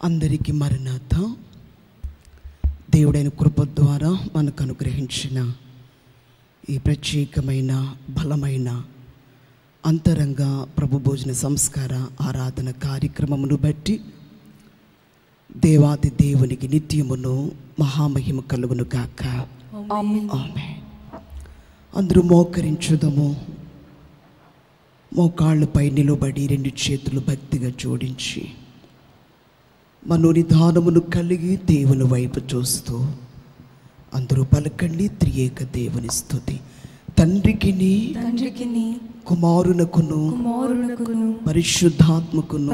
అందరికీ మరణాత. దేవుడైన కృప ద్వారా మనకు అనుగ్రహించిన ఈ ప్రత్యేకమైన బలమైన అంతరంగ ప్రభు భోజన సంస్కార ఆరాధన కార్యక్రమమును బట్టి దేవాది దేవునికి నిత్యమును మహామహిమ కలుగును గాక. ఆమేన్. అందరూ మోకరించుదము. మోకాళ్ళపై నిలబడి రెండు చేతులు భక్తిగా జోడించి మనోనిధానమును కలిగి దేవుని వైపు చూస్తూ అందరూ పలకండి. త్రియేక దేవుని స్తుతి. తండ్రికిని కుమారునకును పరిశుద్ధాత్మకును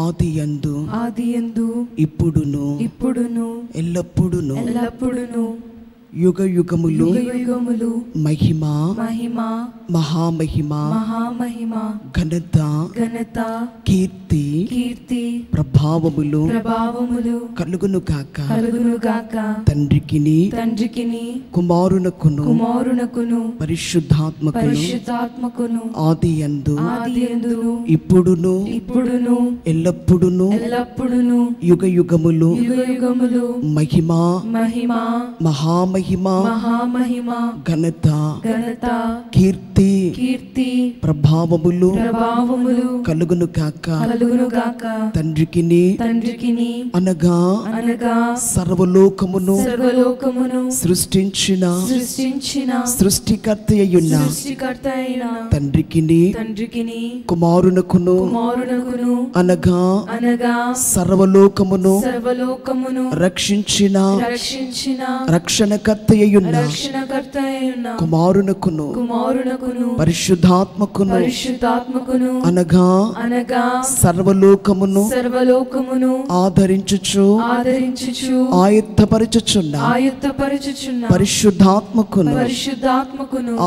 ఆదియందు ఇప్పుడును ఎల్లప్పుడును యుగ యుగములు మహిమ మహామహిమ ఘనత కీర్తి ప్రభావములు కలుగును గాక. తండ్రికిని కుమారునకును పరిశుద్ధాత్మకును ఆదియందు ఇప్పుడును ఎల్లప్పుడును యుగ యుగములు మహిమ మహామహిమ ఘనత కీర్తి ప్రభావములు కలుగును గాక. తండ్రికిని అనగా సర్వలోకమును సృష్టించిన సృష్టికర్త అయ్యున్న తండ్రికిని కుమారునకును అనగా సర్వలోకమును రక్షించిన రక్షణకర్త అయ్యున్న కుమారునకును పరిశుద్ధాత్మకును అనగా సర్వలోకమును ఆదరించుచు ఆయత్తపరచుచున్న పరిశుద్ధాత్మకును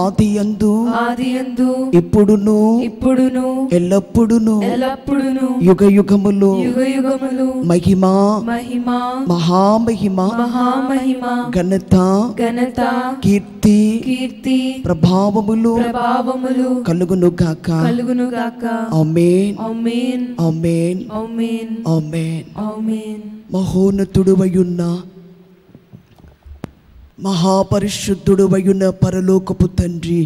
ఆదియందు ఇప్పుడును ఎల్లప్పుడును యుగ యుగములు మహిమ మహామహిమ ఘనత కీర్తి ప్రభావములు కలుగును గాక. ఆమేన్ ఆమేన్ ఆమేన్. మహోన్నతుడువయున్న మహాపరిశుద్ధుడువయున్న పరలోకపు తండ్రి,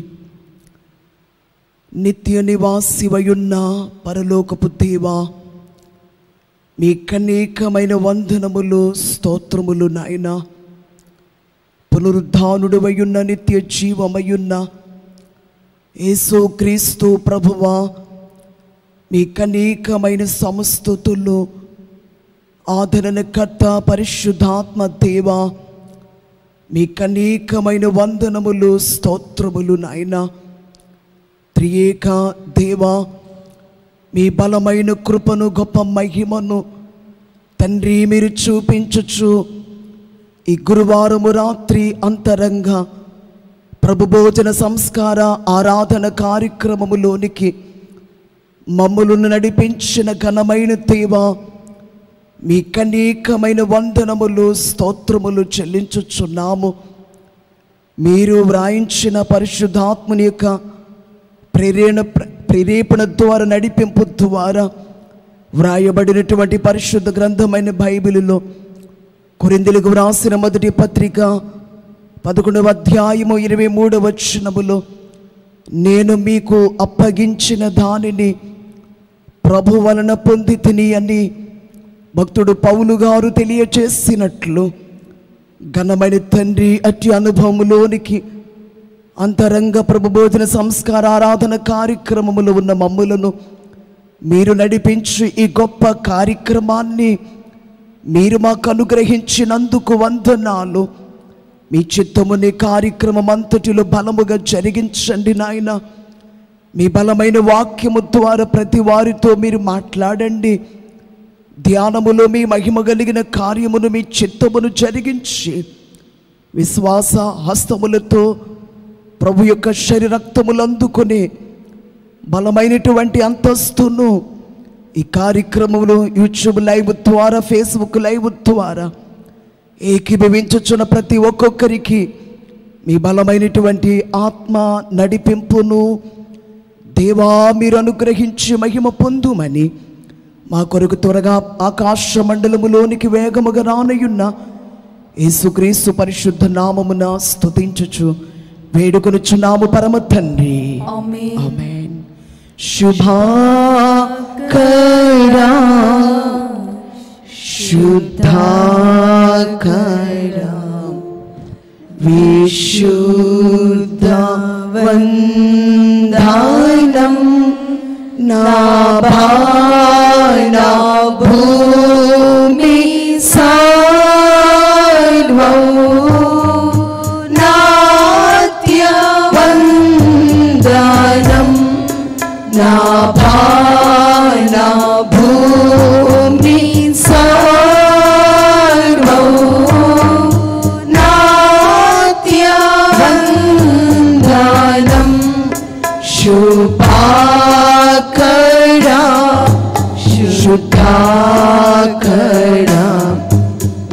నిత్య నివాసివయున్న పరలోకపు దేవా, మీ అనేకమైన వందనములు స్తోత్రములు నాయనా. పునరుద్ధానుడవయున్న నిత్య జీవమయున్న యేసుక్రీస్తు ప్రభువా, మీ అనేకమైన సమస్తుతులు ఆదరణకర్త పరిశుద్ధాత్మ దేవా, మీ అనేకమైన వందనములు స్తోత్రములు నాయన. త్రియేక దేవా, మీ బలమైన కృపను గొప్ప మహిమను తండ్రి మీరు చూపించుచు ఈ గురువారము రాత్రి అంతరంగ ప్రభు భోజన సంస్కార ఆరాధన కార్యక్రమములోనికి మమ్ములను నడిపించిన ఘనమైన దేవా, మీ అనేకమైన వందనములు స్తోత్రములు చెల్లించుచున్నాము. మీరు వ్రాయించిన పరిశుద్ధాత్మని యొక్క ప్రేరేపణ ద్వారా నడిపింపు ద్వారా వ్రాయబడినటువంటి పరిశుద్ధ గ్రంథమైన బైబిలులో కొరింథీయులకు వ్రాసిన మొదటి పత్రిక 11వ అధ్యాయము 23వ వచనములో, నేను మీకు అప్పగించిన దానిని ప్రభు వలన పొందితిని అని భక్తుడు పౌలు గారు తెలియచేసినట్లు, ఘనమైన తండ్రి అట్టి అనుభవములోనికి అంతరంగ ప్రభు భోజన సంస్కార ఆరాధన కార్యక్రమములో ఉన్న మమ్ములను మీరు నడిపించి ఈ గొప్ప కార్యక్రమాన్ని మీరు మాకు అనుగ్రహించినందుకు వందనాలు. మీ చిత్తముని కార్యక్రమం అంతటిలో బలముగా జరిగించండి నాయన. మీ బలమైన వాక్యము ద్వారా ప్రతి వారితో మీరు మాట్లాడండి. ధ్యానములో మీ మహిమ కలిగిన కార్యమును మీ చిత్తమును జరిగించి విశ్వాస హస్తములతో ప్రభు యొక్క శరీరక్తములు అందుకొని బలమైనటువంటి అంతస్తును ఈ కార్యక్రమంలో యూట్యూబ్ లైవ్ ద్వారా ఫేస్బుక్ లైవ్ ద్వారా ఏకీభవించుచున్న ప్రతి ఒక్కొక్కరికి మీ బలమైనటువంటి ఆత్మ నడిపింపును దేవా మీరు అనుగ్రహించి మహిమ పొందుమని మా కొరకు త్వరగా ఆకాశ మండలములోనికి వేగముగా రానయున్న యేసుక్రీస్తు పరిశుద్ధ నామమున స్తుతించుచు వేడుకొనుచున్నాము పరమ తండ్రి. ఆమేన్. శుభాకరా శుద్ధాకరా విశుద్ధ వందనం నా భాన భూమి సర్వం నాత్య వందనం నా భాన భూమి సర్వం నాత్య వందనం శుభాకరా శుద్ధాకరా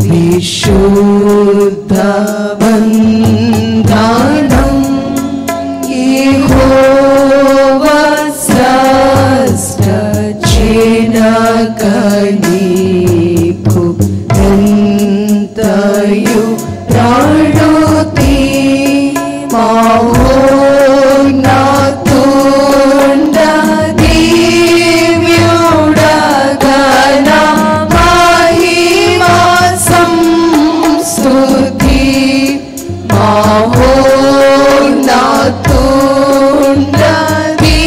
విశుద్ధ వందనం యెహోవా శ్రేష్ఠ చినకనీకు ఎంతయు రాణుతి మహోన్నతుండ దివ్యుడగణ మహిమా సంస్తుతి మహోన్నతుండ దివ్యుడగణ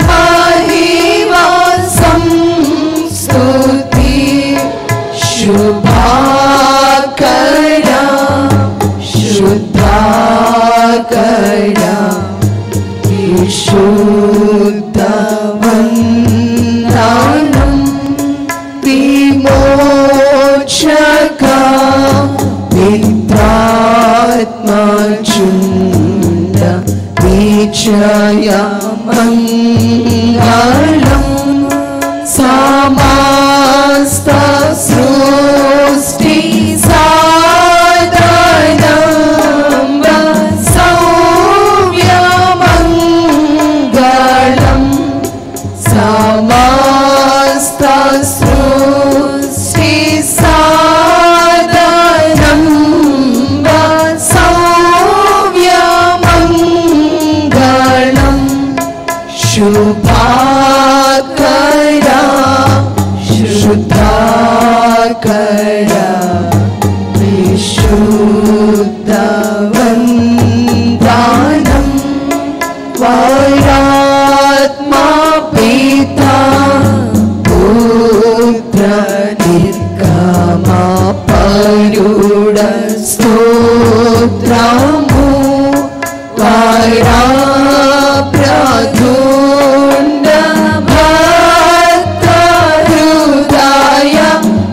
మహిమా సంస్తుతి శుభాకరా శుద్ధాకరా విశుద్ధ వందనం విమోచక మిత్రాత్మచుండ విజయ మంగళం సమస్త సృష్టి సాధనం సౌమ్యమంగళం సమస్త సృష్టి సాధనం సౌమ్యమంగళం శుభాకరా శుద్ధాకరా విశుద్ధ వందనం వైరాత్మా పితా పుత్ర నిర్గమా పరుడ స్తోత్రము వైరా ప్రధుండ భక్త హృదయ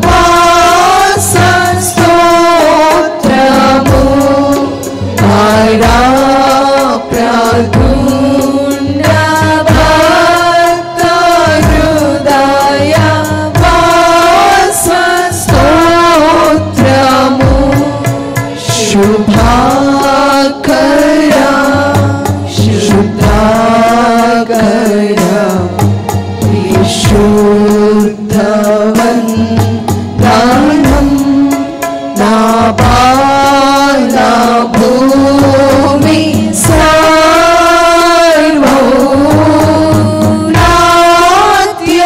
వాస స్తోత్రము వైరా ప్రధుండ భక్త హృదయ వాస స్తోత్రము శుభాకరా శుద్ధాకరా విశుద్ధ వందనం నా బాల భూమి సర్వం నాత్య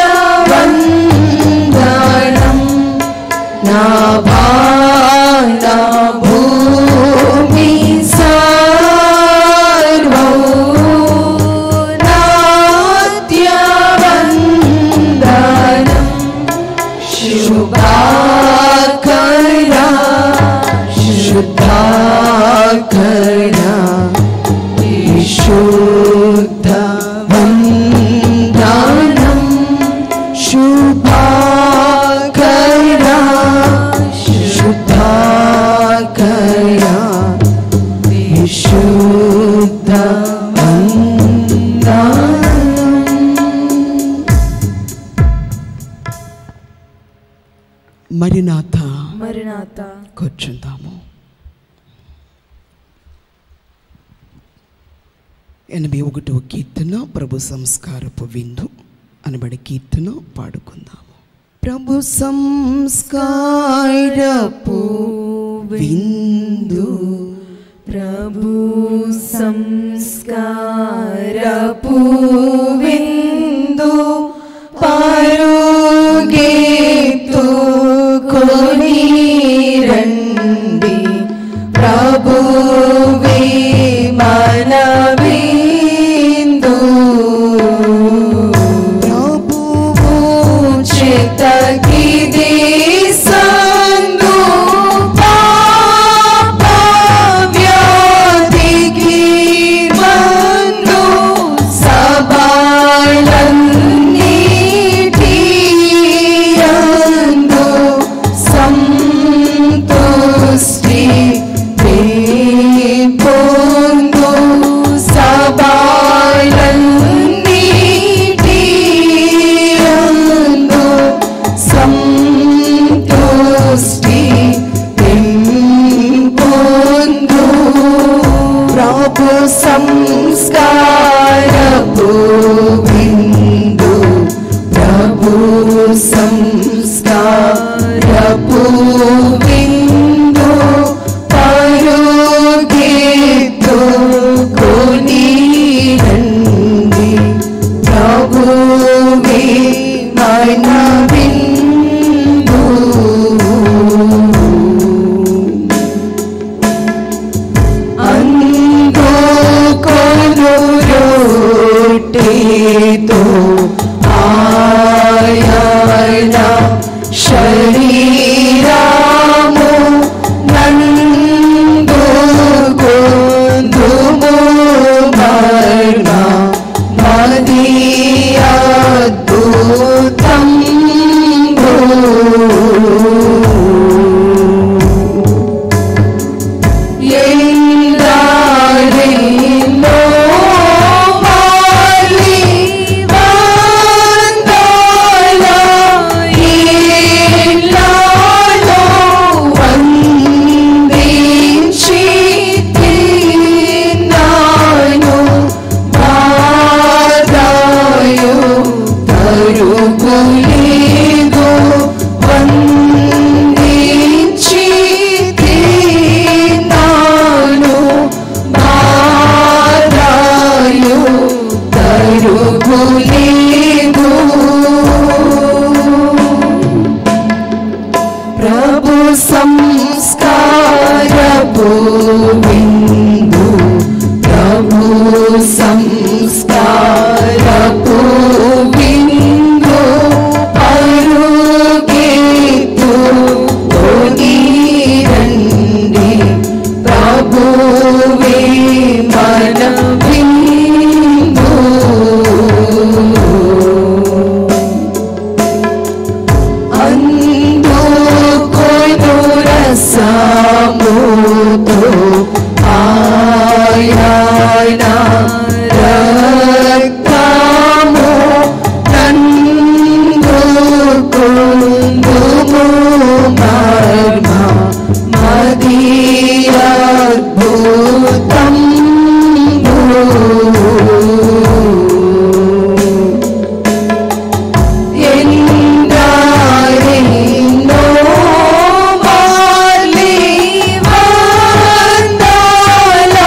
వందనం నా బాల భూమి సర్వం నాత్య వందనం శుభాకరా శుద్ధాకరా విశుద్ధ వందనం శుభాకరా శుద్ధాకరా విశుద్ధ వందనం. మరినాథ కూర్చుందాము. 81వ కీర్తన ప్రభు సంస్కారపు విందు అనబడి కీర్తన పాడుకుందాము. ప్రభు సంస్కారపు విందు, ప్రభు సంస్కారపు విందు పరుగెత్తుకొని రండి, ప్రభువే మన విందు. ప్రభువు చేతకిది సందు, పాప వ్యాధికి మందు, సబాలన్నిటియందు సంతుష్టి పొందు, సబాలన్నిటియందు సంతుష్టి పొందు. ప్రభు సంస్కారపు విందు, ప్రభు సంస్కారపు విందు పరుగెత్తుకొని రండి, ప్రభువే మన విందు. అందుకొను రొట్టెతో ఆయన శరీరము, నందుకొందుము మరణ మది అద్భుతంబు. ఎందరిలో వాలి వందల ఇళ్ళలో వందించి తిన్నాను, బాధయు తరుగులేదు, వందించి తిన్నాను, బాధయు తరుగులేదు. ప్రభు సంస్కారపు విందు, ప్రభు సంస్కారపు విందు పరుగెత్తుకొని రండి, ప్రభువే మన విందు. అందుకొను రసముతో ఆయన రక్తము, నందుకొందుము మరణ మది అద్భుతంబు. ఎందరిలో వాలి వందల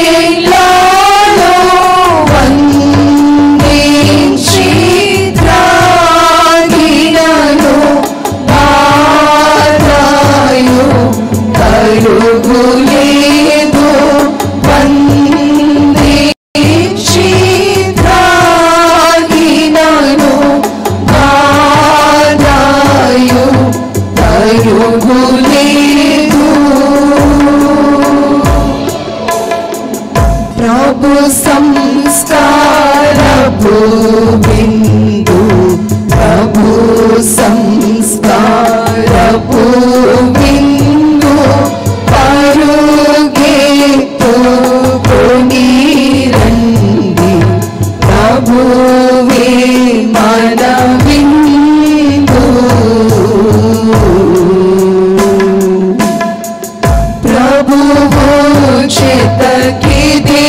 ఇళ్ళలో వందించి త్రాగినను, బాధయు తరుగులేదు, వందించి త్రాగినను, బాధయు తరుగులేదు. ప్రభు సంస్కారపు విందు, ప్రభు సంస్కారపు విందు పరుగెత్తుకొని రండి, ప్రభువే మన విందు. ప్రభువు చేతకిది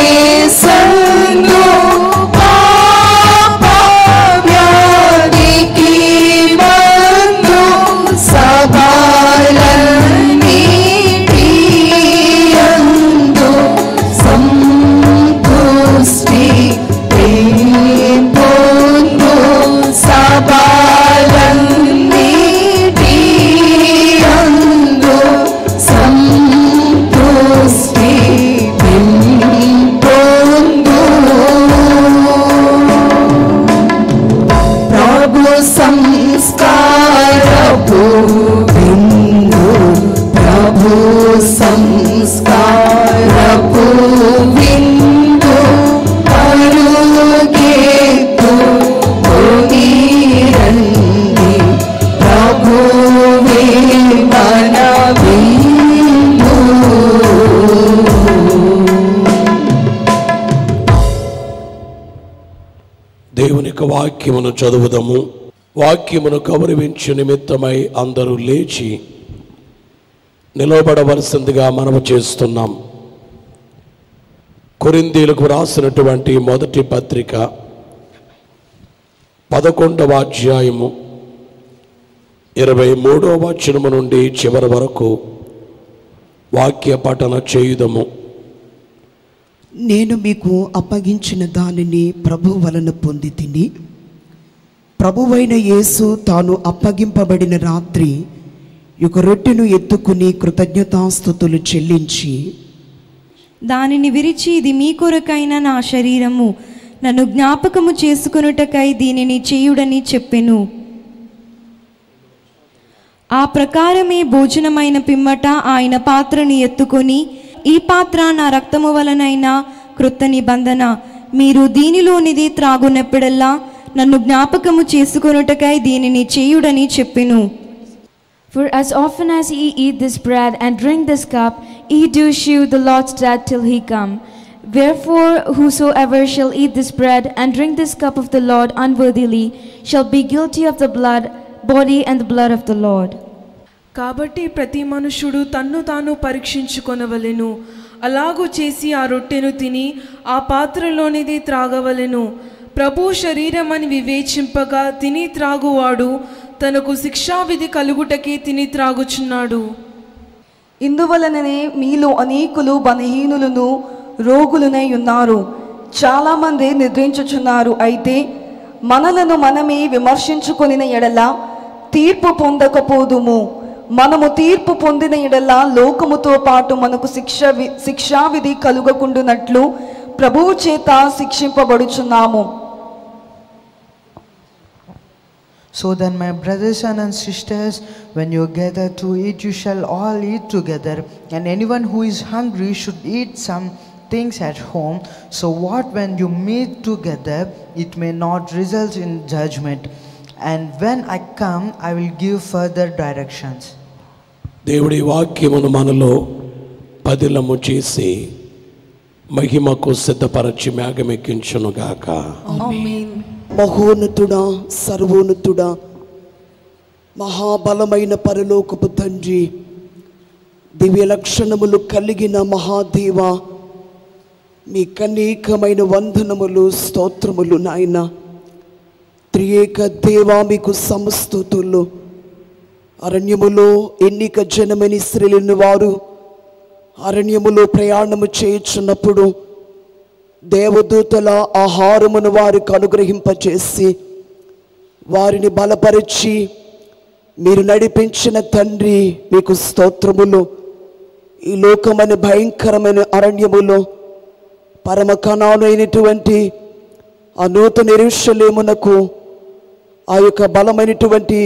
దేవుని యొక్క వాక్యమును చదువుదాము. వాక్యమును గౌరవించు నిమిత్తమై అందరూ లేచి నిలబడవలసిందిగా మనము చేస్తున్నాం. కొరింథీయులకు రాసినటువంటి మొదటి పత్రిక 11వ అధ్యాయము 23వ వచనము నుండి చివరి వరకు వాక్య పఠన చేయుదము. నేను మీకు అప్పగించిన దానిని ప్రభు వలన పొంది తిని, ప్రభువైన యేసు తాను అప్పగింపబడిన రాత్రి ఒక రొట్టెను ఎత్తుకుని కృతజ్ఞతాస్తుతులు చెల్లించి, దానిని విరిచి, ఇది మీ కొరకైన నా శరీరము, నన్ను జ్ఞాపకము చేసుకొనుటకై దీనిని చేయుడని చెప్పెను. ఆ ప్రకారమే భోజనమైన పిమ్మట ఆయన పాత్రని ఎత్తుకొని, ఈ పాత్ర నా రక్తము వలనైన క్రొత్త నిబంధన, మీరు దీనిలోనిది త్రాగునప్పుడల్లా నన్ను జ్ఞాపకము చేసుకొనుటకై దీనిని చేయుడని చెప్పెను. For as often as ye eat this bread and drink this cup, ye do shew the Lord's death till he come. Wherefore whosoever shall eat this bread and drink this cup of the Lord unworthily shall be guilty of the body and the blood of the Lord. కాబట్టి ప్రతి మనుషుడు తన్ను తాను పరీక్షించుకొనవలెను. అలాగూ చేసి ఆ రొట్టెను తిని ఆ పాత్రలోనిది త్రాగవలెను. ప్రభు శరీరమని వివేచింపగా తిని త్రాగువాడు తనకు శిక్షావిధి కలుగుటకే తిని త్రాగుచున్నాడు. ఇందువలననే మీలో అనేకులు బలహీనులను రోగులునై ఉన్నారు, చాలామంది నిద్రించుచున్నారు. అయితే మనలను మనమే విమర్శించుకొనిన ఎడల తీర్పు పొందకపోదుము. మనము తీర్పు పొందిన ఎడల లోకముతో పాటు మనకు శిక్షావిధి కలుగకుండునట్లు ప్రభువు చేత శిక్షింపబడుచున్నాము. So then, my brothers and sisters, when you gather to eat, you shall all eat together. And anyone who is hungry should eat some things at home, so what when you meet together, it may not result in judgment. And when I come, I will give further directions. దేవుడి వాక్యమును మనలో పదిలము చేసి మహిమకు సిద్ధపరచి మేఘమెక్కించునుగాక. ఆమేన్. మహోన్నతుడా, సర్వోన్నతుడా, మహాబలమైన పరలోకపు తండ్రి, దివ్య లక్షణములు కలిగిన మహాదేవ, మీ అనేకమైన వందనములు, స్తోత్రములు నాయన. త్రియేక దేవా, మీకు సమస్తుతులు. అరణ్యములో ఎన్నిక జనమని శ్రీలిన వారు అరణ్యములో ప్రయాణము చేయుచున్నప్పుడు దేవదూతల ఆహారమును వారికి అనుగ్రహింపచేసి వారిని బలపరిచి మీరు నడిపించిన తండ్రి, మీకు స్తోత్రములు. ఈ లోకమైన భయంకరమైన అరణ్యములో పరమ కణానైనటువంటి ఆ నూతన యెరూషలేమునకు, ఆ యొక్క బలమైనటువంటి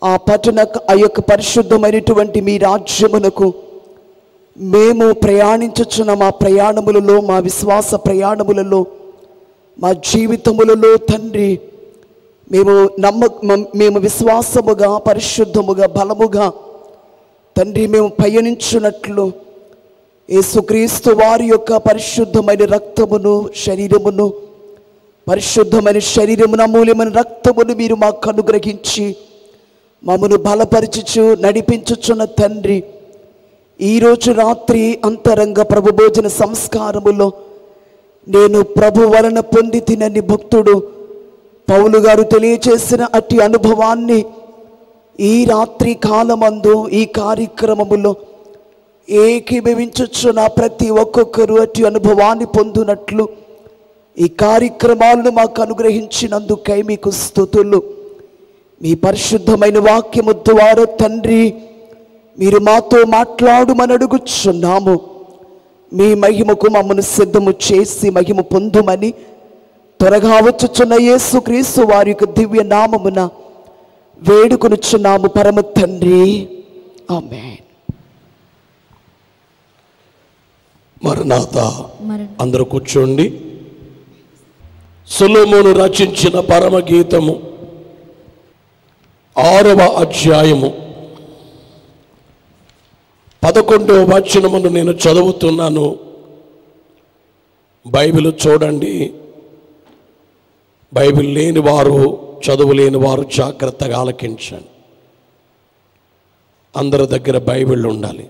ఆ పట్టణ, ఆ యొక్క పరిశుద్ధమైనటువంటి మీ రాజ్యమునకు మేము ప్రయాణించుచున్న మా ప్రయాణములలో, మా విశ్వాస ప్రయాణములలో, మా జీవితములలో తండ్రి, మేము విశ్వాసముగా, పరిశుద్ధముగా, బలముగా తండ్రి మేము పయనించున్నట్లు యేసుక్రీస్తు వారి యొక్క పరిశుద్ధమైన రక్తమును, శరీరమును, పరిశుద్ధమైన శరీరమును, అమూల్యమైన రక్తమును మీరు మాకు అనుగ్రహించి మమ్మను బలపరచుచు నడిపించుచున్న తండ్రి, ఈరోజు రాత్రి అంతరంగ ప్రభు భోజన సంస్కారములో నేను ప్రభు వలన పొంది తినని భక్తుడు పౌలు గారు తెలియచేసిన అట్టి అనుభవాన్ని ఈ రాత్రి కాలమందు ఈ కార్యక్రమములో ఏకీభవించుచున్న ప్రతి ఒక్కొక్కరు అట్టి అనుభవాన్ని పొందునట్లు ఈ కార్యక్రమాలను మాకు అనుగ్రహించినందుకై మీకు స్తుతులు. మీ పరిశుద్ధమైన వాక్యము ద్వారా తండ్రి మీరు మాతో మాట్లాడుమని అడుగుచున్నాము. మీ మహిమకు మమ్మను సిద్ధము చేసి మహిమ పొందుమని త్వరగా వచ్చుచున్న యేసుక్రీస్తు వారి యొక్క దివ్య నామమున వేడుకొనుచున్నాము పరమ తండ్రి. ఆమేన్. మరణాత. అందరూ కూర్చోండి. సొలొమోను రచించిన పరమగీతము 6వ అధ్యాయము 11వ వచనమును నేను చదువుతున్నాను. బైబిల్ చూడండి. బైబిల్ లేని వారు, చదువు లేని వారు జాగ్రత్తగా ఆలకించండి. అందరి దగ్గర బైబిల్ ఉండాలి.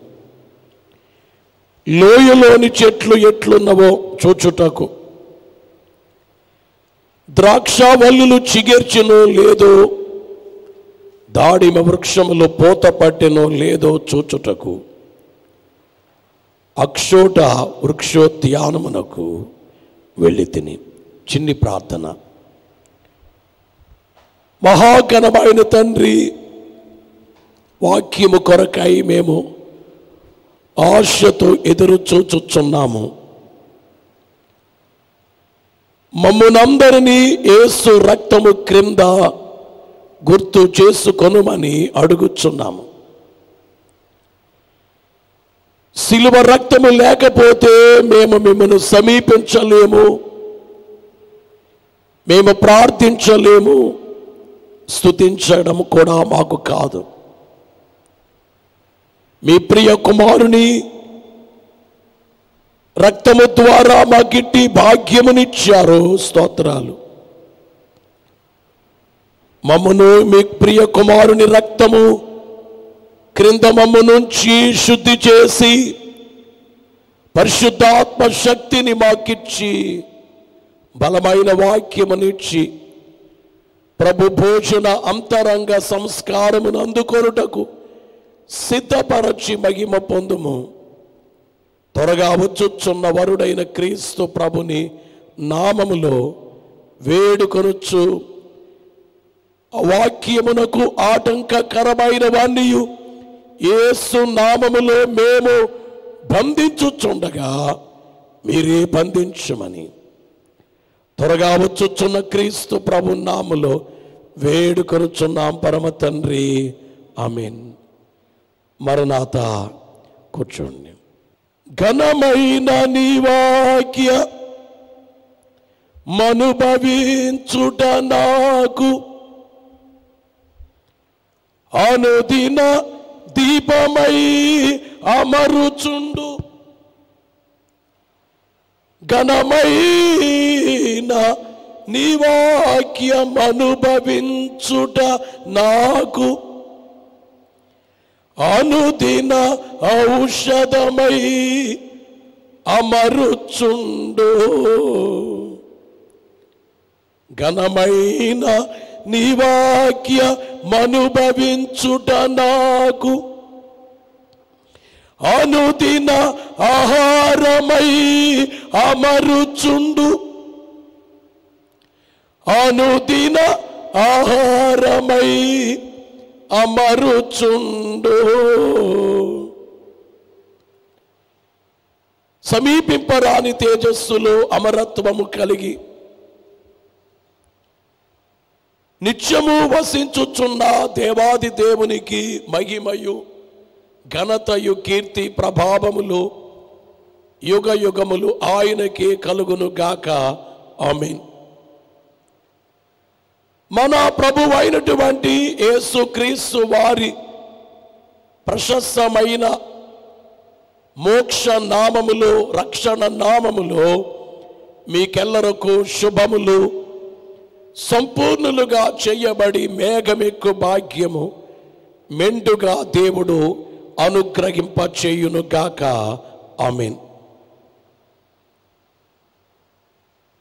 లోయలోని చెట్లు ఎట్లున్నవో చూచుటకు, ద్రాక్షవల్లులు చిగెర్చునో లేదో, దాడిమ వృక్షములు పూత పట్టెనో లేదో చూచుటకు అక్షోట వృక్షోద్యానమునకు వెళ్ళి తిని. చిన్ని ప్రార్థన. మహాఘనమైన తండ్రి, వాక్యము కొరకై మేము ఆశతో ఎదురు చూచుచున్నాము. మమ్మునందరినీ యేసు రక్తము క్రింద గుర్తు చేసుకొనుమని అడుగుచున్నాము. సిలువ రక్తము లేకపోతే మేము మిమ్మల్ని సమీపించలేము, మేము ప్రార్థించలేము, స్తుతించడం కూడా మాకు కాదు. మీ ప్రియ కుమారుని రక్తము ద్వారా మాకిట్టి భాగ్యమునిచ్చారు. స్తోత్రాలు. మమ్మను మీ ప్రియ కుమారుని రక్తము క్రింద మమ్మ నుంచి శుద్ధి చేసి పరిశుద్ధాత్మ శక్తిని మాకిచ్చి బలమైన వాక్యమునిచ్చి ప్రభు భోజన అంతరంగ సంస్కారమును అందుకొనుటకు సిద్ధపరచి మహిమ పొందుము. త్వరగా వచ్చుచున్న వరుడైన క్రీస్తు ప్రభుని నామములో వేడుకొనుచు, వాక్యమునకు ఆటంకకరమైన వాణ్ణి యేసు నామములో మేము బంధించుచుండగా మీరే బంధించమని త్వరగా వచ్చుచున్న క్రీస్తు ప్రభు నామములో వేడుకొనుచున్నాం పరమ తండ్రి. ఆమేన్. మరణాత. కూర్చోండి. ఘనమైన నీ వాక్య మనుభవించుట నాకు అనుదిన దీపమై అమరుచుండు. ఘనమైన నీ వాక్యం అనుభవించుట నాకు అనుదిన ఔషధమై అమరుచుండు. ఘనమైన నీ వాక్య మనుభవించుట నాకు అనుదిన ఆహారమై అమరుచుండు. అనుదిన ఆహారమై అమరుచుండు. సమీపింపరాని తేజస్సులో అమరత్వము కలిగి నిత్యము వసించుచున్న దేవాది దేవునికి మహిమయు ఘనతయు కీర్తి ప్రభావములు యుగ యుగములు ఆయనకే కలుగును గాక. ఆమేన్. మన ప్రభువైనటువంటి యేసుక్రీస్తు వారి ప్రశస్తమైన మోక్ష నామములో, రక్షణ నామములో మీకెల్లరకు శుభములు సంపూర్ణులుగా చేయబడి మేఘమెక్కు భాగ్యము మెండుగా దేవుడు అనుగ్రహింప చేయును గాక. ఆమేన్.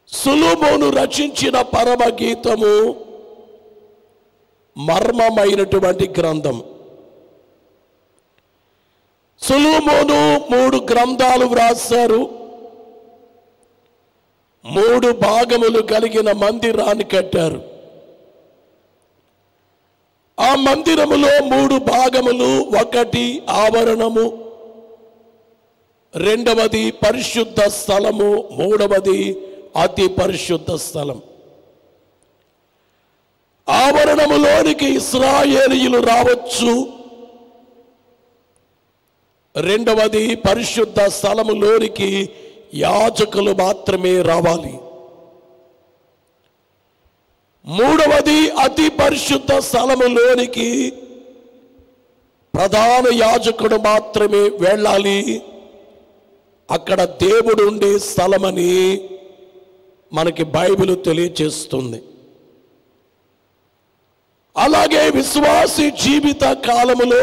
సొలొమోను రచించిన పరమ గీతము మర్మమైనటువంటి గ్రంథం. సొలొమోను 3 గ్రంథాలు వ్రాసారు. 3 భాగములు కలిగిన మందిరాన్ని కట్టారు. ఆ మందిరములో 3 భాగములు. ఒకటి ఆవరణము, రెండవది పరిశుద్ధ స్థలము, మూడవది అతి పరిశుద్ధ స్థలం. ఆవరణములోనికి ఇశ్రాయేలీయులు రావచ్చు. రెండవది పరిశుద్ధ స్థలములోనికి యాజకులు మాత్రమే రావాలి. మూడవది అతి పరిశుద్ధ స్థలములోనికి ప్రధాన యాజకుడు మాత్రమే వెళ్ళాలి. అక్కడ దేవుడు ఉండే స్థలమని మనకి బైబిల్ తెలియజేస్తుంది. అలాగే విశ్వాసి జీవిత కాలములో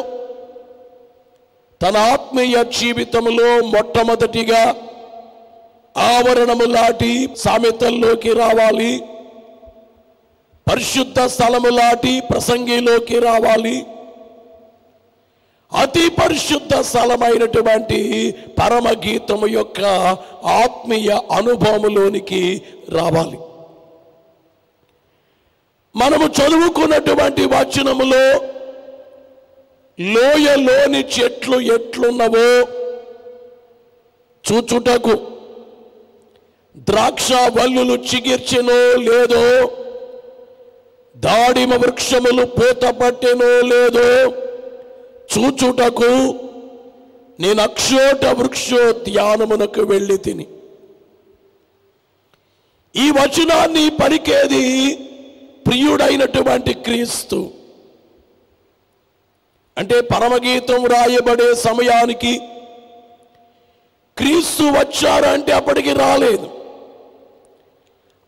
తన ఆత్మీయ జీవితంలో మొట్టమొదటిగా ఆవరణము లాంటి సామెతల్లోకి రావాలి, పరిశుద్ధ స్థలము లాంటి ప్రసంగిలోకి రావాలి, అతి పరిశుద్ధ స్థలమైనటువంటి పరమగీతము యొక్క ఆత్మీయ అనుభవములోనికి రావాలి. మనము చదువుకున్నటువంటి వచనములో లోయలోని చెట్లు ఎట్లున్నవో చూచుటకు, ద్రాక్ష వల్లులు చిగిర్చెనో లేదో, దాడిమ వృక్షములు పూత పట్టెనో లేదో చూచుటకు నేను అక్షోట వృక్షోద్యానమునకు వెళ్ళి తిని. ఈ వచనాన్ని పలికేది ప్రియుడైనటువంటి క్రీస్తు. అంటే పరమగీతం రాయబడే సమయానికి క్రీస్తు వచ్చారంటే అప్పటికి రాలేదు.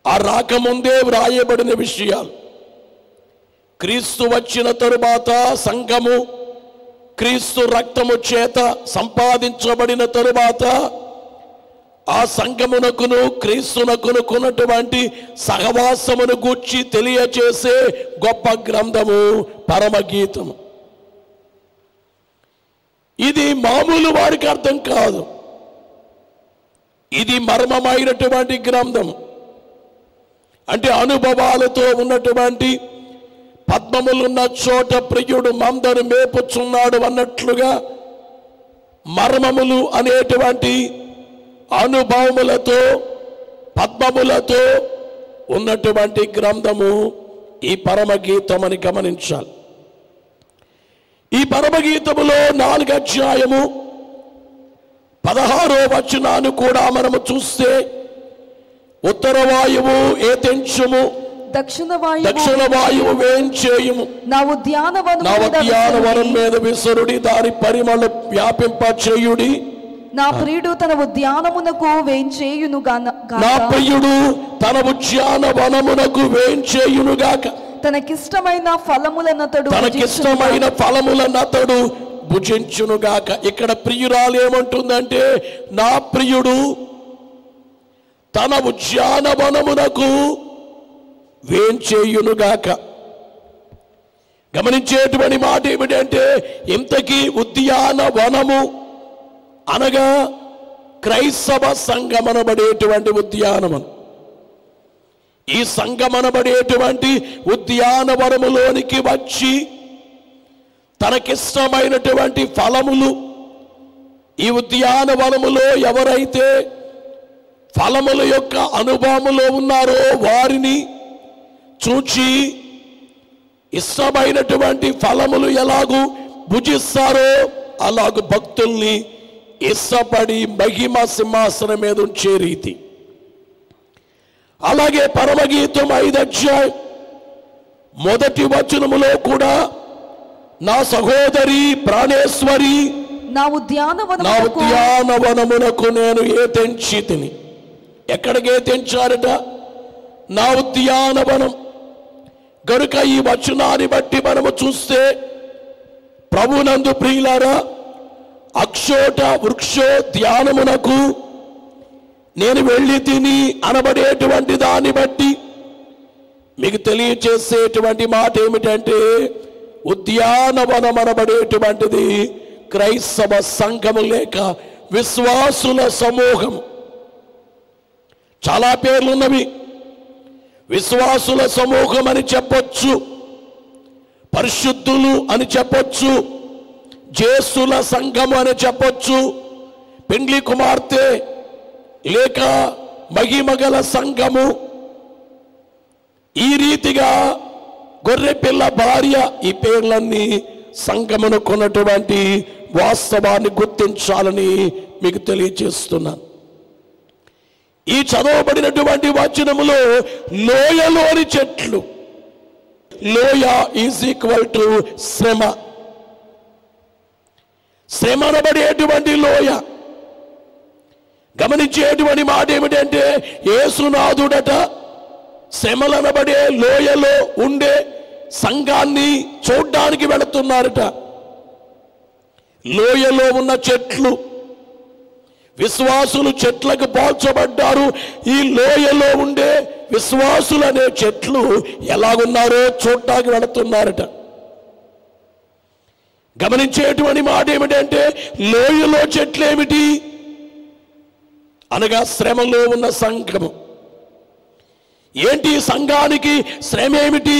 ఆ రాకముందే వ్రాయబడిన విషయాలు. క్రీస్తు వచ్చిన తరువాత సంఘము క్రీస్తు రక్తము చేత సంపాదించబడిన తరువాత ఆ సంఘమునకును క్రీస్తునకును కొన్నటువంటి సహవాసమును గూర్చి తెలియచేసే గొప్ప గ్రంథము పరమగీతము. ఇది మామూలు వారికి అర్థం కాదు. ఇది మర్మమైనటువంటి గ్రంథం. అంటే అనుభవాలతో ఉన్నటువంటి పద్మములున్న చోట ప్రియుడు మందను మేపుచున్నాడు అన్నట్లుగా మర్మములు అనేటువంటి అనుభవములతో పద్మములతో ఉన్నటువంటి గ్రంథము ఈ పరమగీతమని గమనించాలి. ఈ పరమగీతములో 4వ అధ్యాయము 16వ వచనాన్ని కూడా మనము చూస్తే, ఉత్తర వాయువు ఏతెంచుము, దక్షిణ వాయువు వేంచేయుము, నా ఉద్యానవనం మీద విసరుడి, దాని పరిమళ వ్యాపింప చేయుడి. నా ప్రియుడు తన ఉద్యానమునకు వేంచేయునుగాక, నా ప్రియుడు తన ఉద్యానవనమునకు వేంచేయునుగాక, తనకిష్టమైన ఫలములనతడు భుజించునుగాక. ఇక్కడ ప్రియురాలు ఏమంటుందంటే, నా ప్రియుడు తన ఉద్యానవనమునకు వేంచేయునుగాక. గమనించేటువంటి మాట ఏమిటంటే, ఇంతకీ ఉద్యానవనము అనగా క్రైస్తవ సంఘమనబడేటువంటి ఉద్యానవనం. ఈ సంఘమనబడేటువంటి ఉద్యానవనములోనికి వచ్చి తనకిష్టమైనటువంటి ఫలములు, ఈ ఉద్యానవనములో ఎవరైతే ఫలముల యొక్క అనుభవములో ఉన్నారో వారిని చూచి ఇష్టమైనటువంటి ఫలములు ఎలాగూ భుజిస్తారో అలాగూ భక్తుల్ని ఇష్టపడి మహిమ సింహాసనం మీద ఉంచే రీతి. అలాగే పరమగీతం 5వ అధ్యాయం 1వ వచనములో కూడా, నా సహోదరి ప్రాణేశ్వరి, నా ఉద్యానవనమునకు నేను ఏతెంచి తిని. ఎక్కడికి ఏతెంచారట? నా ఉద్యానవనం. గనుక ఈ వచనాన్ని బట్టి మనము చూస్తే, ప్రభునందు ప్రియులారా, అక్షోట వృక్షోద్యానమునకు నేను వెళ్ళి తిని అనబడేటువంటి దాన్ని బట్టి మీకు తెలియచేసేటువంటి మాట ఏమిటంటే, ఉద్యానవనం అనబడేటువంటిది క్రైస్తవ సంఘము లేక విశ్వాసుల సమూహం. చాలా పేర్లున్నవి. విశ్వాసుల సమూహం అని చెప్పొచ్చు, పరిశుద్ధులు అని చెప్పొచ్చు, జ్యేష్ఠుల సంఘము అని చెప్పొచ్చు, పెండ్లి కుమార్తె లేక మహిమగల సంఘము. ఈ రీతిగా గొర్రె పిల్ల భార్య, ఈ పేర్లన్నీ సంఘమును కొన్నటువంటి వాస్తవాన్ని గుర్తించాలని మీకు తెలియజేస్తున్నాను. ఈ చదవబడినటువంటి వచనములో లోయలోని చెట్లు, లోయ ఈజ్ ఈక్వల్ టు శ్రమ. శ్రమ అనబడేటువంటి లోయ. గమనించేటువంటి మాట ఏమిటంటే, యేసునాథుడట శ్రమలనబడే లోయలో ఉండే సంఘాన్ని చూడ్డానికి వెళుతున్నారట. లోయలో ఉన్న చెట్లు, విశ్వాసులు చెట్లకు పోల్చబడ్డారు. ఈ లోయలో ఉండే విశ్వాసులు అనే చెట్లు ఎలాగున్నారో చూడ్డానికి వెళుతున్నారట. గమనించేటువంటి మాట ఏమిటంటే, లోయలో చెట్లేమిటి అనగా శ్రమలో ఉన్న సంఘము. ఏంటి సంఘానికి శ్రమ ఏమిటి?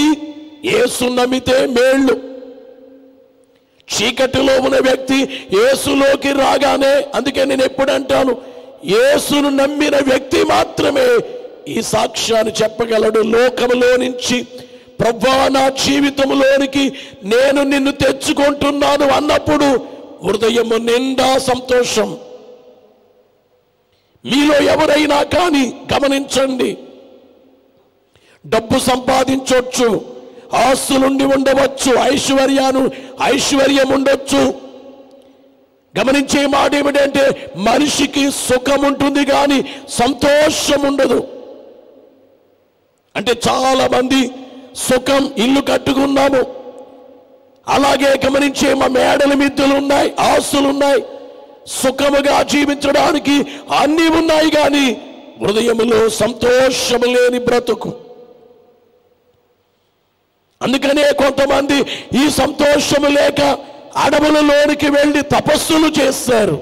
యేసు నమ్మితే మేళ్ళు. చీకటిలో ఉన్న వ్యక్తి యేసులోకి రాగానే, అందుకే నేను ఎప్పుడు అంటాను, యేసును నమ్మిన వ్యక్తి మాత్రమే ఈ సాక్ష్యాన్ని చెప్పగలడు. లోకములో నుంచి ప్రభువా నా జీవితంలోనికి నేను నిన్ను తెచ్చుకుంటున్నాను అన్నప్పుడు హృదయము నిండా సంతోషం. మీలో ఎవరైనా కానీ గమనించండి, డబ్బు సంపాదించవచ్చు, ఆస్తులుండి ఉండవచ్చు, ఐశ్వర్యం ఉండొచ్చు. గమనించే మాట ఏమిటంటే, మనిషికి సుఖం ఉంటుంది కానీ సంతోషం ఉండదు. అంటే చాలా మంది సుఖం, ఇల్లు కట్టుకున్నాము, అలాగే గమనించే మా మేడల మిద్దెలు ఉన్నాయి, ఆస్తులు ఉన్నాయి, సుఖముగా జీవించడానికి అన్నీ ఉన్నాయి, కానీ హృదయములో సంతోషము లేని బ్రతుకు. అందుకనే కొంతమంది ఈ సంతోషము లేక అడవులలోనికి వెళ్ళి తపస్సులు చేస్తారు.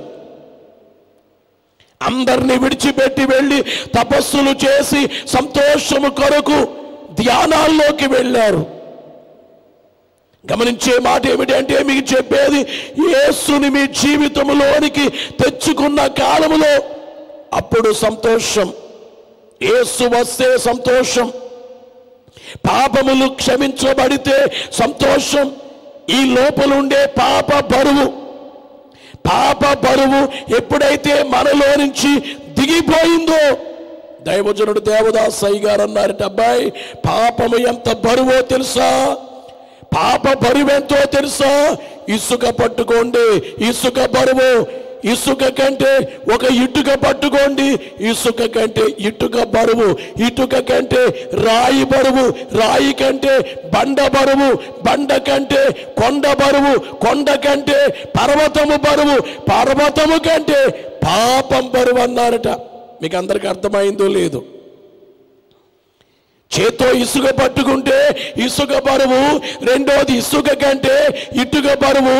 అందరినీ విడిచిపెట్టి వెళ్ళి తపస్సులు చేసి సంతోషము కొరకు ధ్యానాల్లోకి వెళ్ళారు. గమనించే మాట ఏమిటంటే, మీకు చెప్పేది, యేసుని మీ జీవితంలోనికి తెచ్చుకున్న కాలములో అప్పుడు సంతోషం, యేసు వస్తే సంతోషం, పాపములు క్షమించబడితే సంతోషం. ఈ లోపలుండే పాప బరువు ఎప్పుడైతే మనలో నుంచి దిగిపోయిందో, దైవజనుడు దేవదాసయ్య గారు అన్నారట, అబ్బాయి పాపము ఎంత బరువో తెలుసా? పాప బరువు ఎంతో తెలుసా? ఇసుక పట్టుకోండి, ఇసుక బరువు. ఇసుక కంటే ఒక ఇటుక పట్టుకోండి, ఇసుక కంటే ఇటుక బరువు. ఇటుక కంటే రాయి బరువు, రాయి కంటే బండ బరువు, బండ కంటే కొండ బరువు, కొండ కంటే పర్వతము బరువు, పర్వతము కంటే పాపం బరువు అన్నారట. మీకు అందరికి అర్థమైందో లేదు? చేతో ఇసుక పట్టుకుంటే ఇసుక బరువు, రెండోది ఇసుక కంటే ఇటుక బరువు,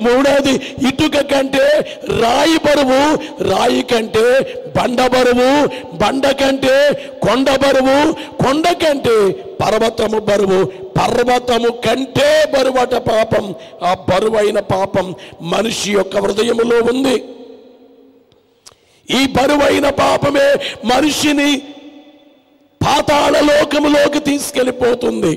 మూడోది ఇటుక కంటే రాయి బరువు, రాయి కంటే బండ బరువు, బండ కంటే కొండ బరువు, కొండ కంటే పర్వతము బరువు, పర్వతము కంటే బరువట పాపం. ఆ బరువైన పాపం మనిషి యొక్క హృదయములో ఉంది. ఈ బరువైన పాపమే మనిషిని పాతాళ లోకములోకి తీసుకెళ్ళిపోతుంది.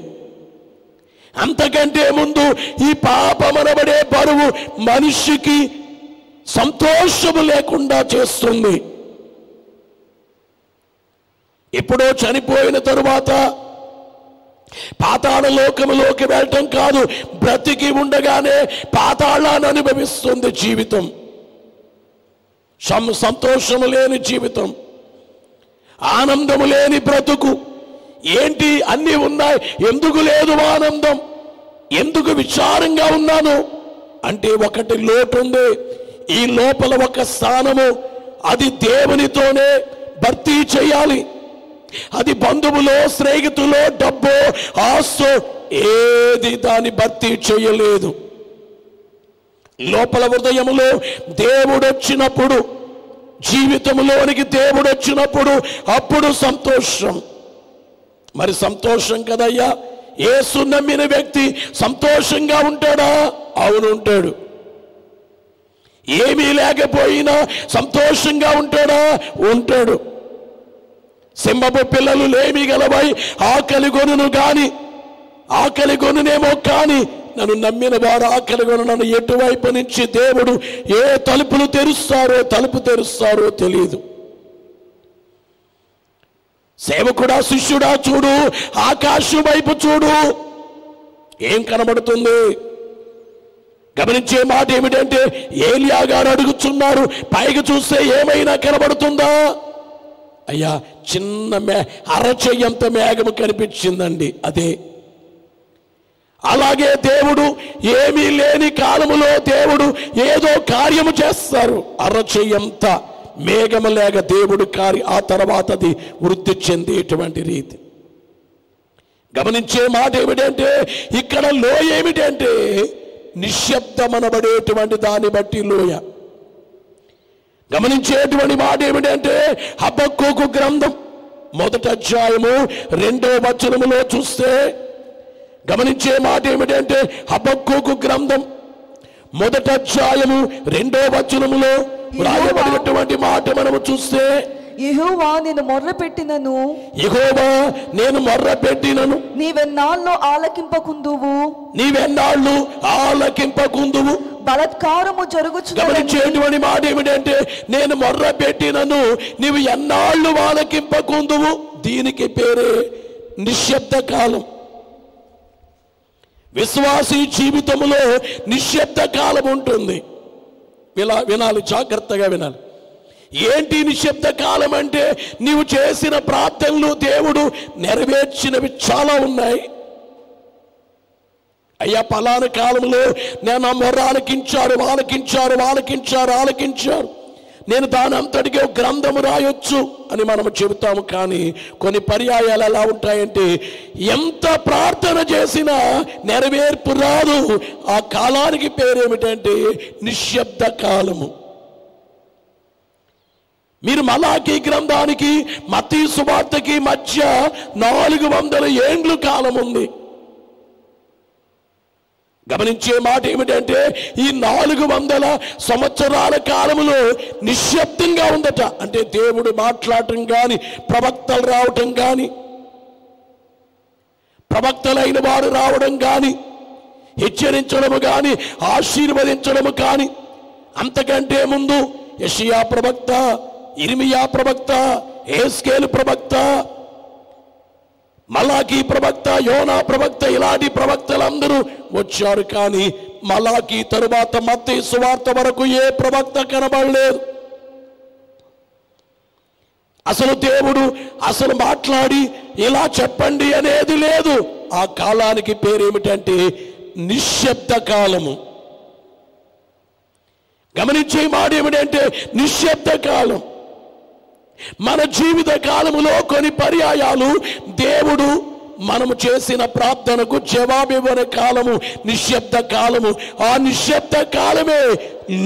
అంతకంటే ముందు ఈ పాపమనబడే బరువు మనిషికి సంతోషము లేకుండా చేస్తుంది. ఎప్పుడో చనిపోయిన తరువాత పాతాళ లోకములోకి వెళ్ళటం కాదు, బ్రతికి ఉండగానే పాతాళాన్ని అనుభవిస్తుంది జీవితం. సంతోషము లేని జీవితం, ఆనందము లేని బ్రతుకు. ఏంటి అన్నీ ఉన్నాయి, ఎందుకు లేదు ఆనందం? ఎందుకు విచారంగా ఉన్నాను అంటే ఒకటి లోటు ఉంది. ఈ లోపల ఒక స్థానము, అది దేవునితోనే భర్తీ చేయాలి. అది బంధువులో, స్నేహితులో, డబ్బో, ఆస్తో ఏది దాన్ని భర్తీ చేయలేదు. లోపల హృదయములో దేవుడు వచ్చినప్పుడు, జీవితంలోనికి దేవుడు వచ్చినప్పుడు అప్పుడు సంతోషం. మరి సంతోషం కదయ్యా, యేసు నమ్మిన వ్యక్తి సంతోషంగా ఉంటాడా? అవును, ఉంటాడు. ఏమీ లేకపోయినా సంతోషంగా ఉంటాడా? ఉంటాడు. సింహపు పిల్లలు లేమి గలవై ఆకలి కొనునేమో కానీ నన్ను నమ్మిన వారు ఆకలి కొనను. ఎటువైపు నుంచి దేవుడు ఏ తలుపు తెరుస్తారో తెలియదు. సేవకుడా, శిష్యుడా, చూడు, ఆకాశం వైపు చూడు, ఏం కనబడుతుంది? గమనించే మాట ఏమిటంటే, ఏలియా గారు అడుగుతున్నారు, పైకి చూస్తే ఏమైనా కనబడుతుందా? అయ్యా, చిన్న అరచెయ్యంత మేఘము కనిపించిందండి. అదే అలాగే దేవుడు ఏమీ లేని కాలములో దేవుడు ఏదో కార్యము చేస్తారు. అరచేయంత మేఘములేక దేవుడు ఆ తర్వాత అది వృద్ధి చెందేటువంటి రీతి. గమనించే మాట ఏమిటంటే ఇక్కడ లోయ ఏమిటంటే నిశ్శబ్దమనబడేటువంటి దాన్ని బట్టి లోయ. గమనించేటువంటి మాట ఏమిటంటే హబక్కూకు గ్రంథం 1వ అధ్యాయము 2వ వచనములో చూస్తే గమనించే మాట ఏమిటంటే హబక్కూకు గ్రంథం 1వ అధ్యాయము 2వ వచనములో రాయబడినటువంటి మాట మనము చూస్తే యెహోవా నేను మొర్రపెట్టినను నీవెన్నాళ్ళు ఆలకింపకుందువు బలత్కారము జరుగుచున్నది. గమనించేటువంటి మాట ఏమిటంటే నేను మొర్రపెట్టినను నీవు ఎన్నాళ్ళు ఆలకింపకుందువు. దీనికి పేరే నిశ్శబ్ద కాలం. విశ్వాసీ జీవితంలో నిశ్శబ్ద కాలం ఉంటుంది. వినాలి, జాగ్రత్తగా వినాలి. ఏంటి నిశ్శబ్ద కాలం అంటే నీవు చేసిన ప్రార్థనలు దేవుడు నెరవేర్చినవి చాలా ఉన్నాయి. అయ్యా పలానా కాలంలో నేను ఆ మొర్ర ఆలకించారు, నేను దాని అంతటికి ఒక గ్రంథము రాయొచ్చు అని మనం చెబుతాము. కానీ కొన్ని పర్యాయాలు ఎలా ఉంటాయంటే ఎంత ప్రార్థన చేసినా నెరవేర్పు రాదు. ఆ కాలానికి పేరేమిటంటే నిశ్శబ్ద కాలము. మీరు మలాకీ గ్రంథానికి మత్తయి సువార్తకి మధ్య 400 ఏండ్లు కాలం ఉంది. గమనించే మాట ఏమిటంటే ఈ 400 సంవత్సరాల కాలములో నిశ్శబ్దంగా ఉందట. అంటే దేవుడు మాట్లాడటం కానీ, ప్రవక్తలు రావటం కానీ, ప్రవక్తలైన వారు రావడం కానీ, హెచ్చరించడము కానీ, ఆశీర్వదించడము కానీ, అంతకంటే ముందు యెషయా ప్రవక్త, ఇర్మియా ప్రవక్త, హెస్కేలు ప్రవక్త, మలాకీ ప్రవక్త, యోనా ప్రవక్త, ఇలాంటి ప్రవక్తలందరూ వచ్చారు. కానీ మలాకీ తరువాత మత్తయి సువార్త వరకు ఏ ప్రవక్త కనబడలేదు. అసలు దేవుడు మాట్లాడి ఇలా చెప్పండి అనేది లేదు. ఆ కాలానికి పేరేమిటంటే నిశ్శబ్ద కాలము. గమనించే మాట ఏమిటంటే నిశ్శబ్ద కాలం. మన జీవిత కాలములో కొన్ని పర్యాయాలు దేవుడు మనము చేసిన ప్రార్థనకు జవాబివ్వని కాలము నిశ్శబ్ద కాలము. ఆ నిశ్శబ్ద కాలమే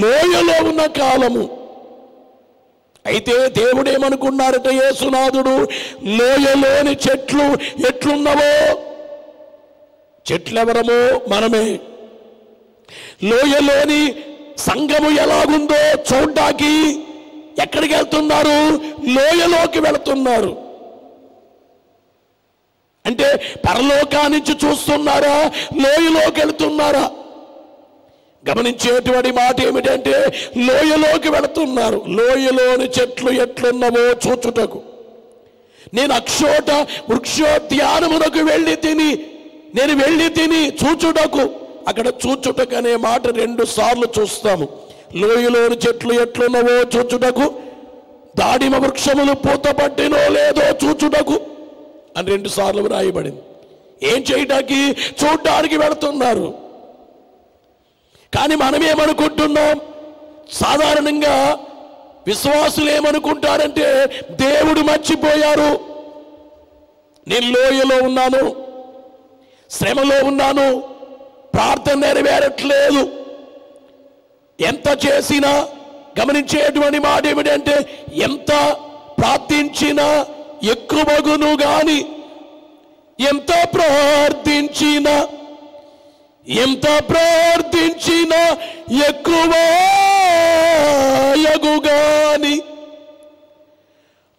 లోయలో ఉన్న కాలము. అయితే దేవుడేమనుకున్నారట యేసునాథుడు, లోయలోని చెట్లు ఎట్లున్నవో, చెట్లెవరమో మనమే. లోయలోని సంఘము ఎలాగుందో చూడ్డానికి ఎక్కడికి వెళ్తున్నారు? లోయలోకి వెళుతున్నారు. అంటే పరలోకాన్నించి చూస్తున్నారా, లోయలోకి వెళుతున్నారా? గమనించేటువంటి మాట ఏమిటంటే లోయలోకి వెళుతున్నారు. లోయలోని చెట్లు ఎట్లున్నవో చూచుటకు. నేను అక్షోట వృక్షోద్యానమునకు వెళ్ళి తిని చూచుటకు. అక్కడ చూచుటకు అనే మాట 2 సార్లు చూస్తాము. లోయలోని చెట్లు ఎట్లున్నవో చూచుటకు, దాడిమ వృక్షములు పూత పట్టినో లేదో చూచుటకు అని 2 సార్లు రాయబడింది. ఏం చేయడానికి? చూడ్డానికి వెళుతున్నారు. కానీ మనం ఏమనుకుంటున్నాం? సాధారణంగా విశ్వాసులు ఏమనుకుంటారంటే దేవుడు మర్చిపోయారు. నేను లోయలో ఉన్నాను, శ్రమలో ఉన్నాను, ప్రార్థన నెరవేరట్లేదు, ఎంత చేసినా. గమనించేటువంటి మాట ఏమిటంటే ఎంత ప్రార్థించినా ఎక్కువగును గాని, ఎంత ప్రార్థించినా ఎక్కువయగుగాని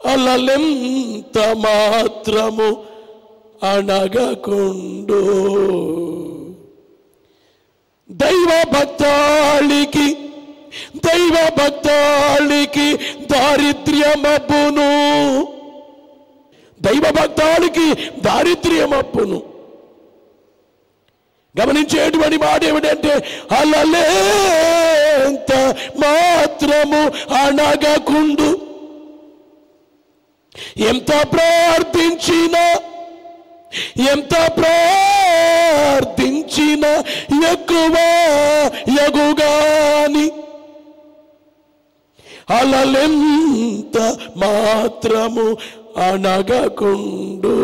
అలలెంత మాత్రము అణగకుండు. దైవ భక్తాళికి దారిద్ర్యమప్పును. దైవ భక్తాళికి దారిద్ర్యమప్పును. గమనించేటువంటి మాట ఏమిటంటే అలలేంత మాత్రము అణగకుండు. ఎంత ప్రార్థించినా కన్నా ఎక్కువ యగుగాని అలలెంత మాత్రము అనగకుండు.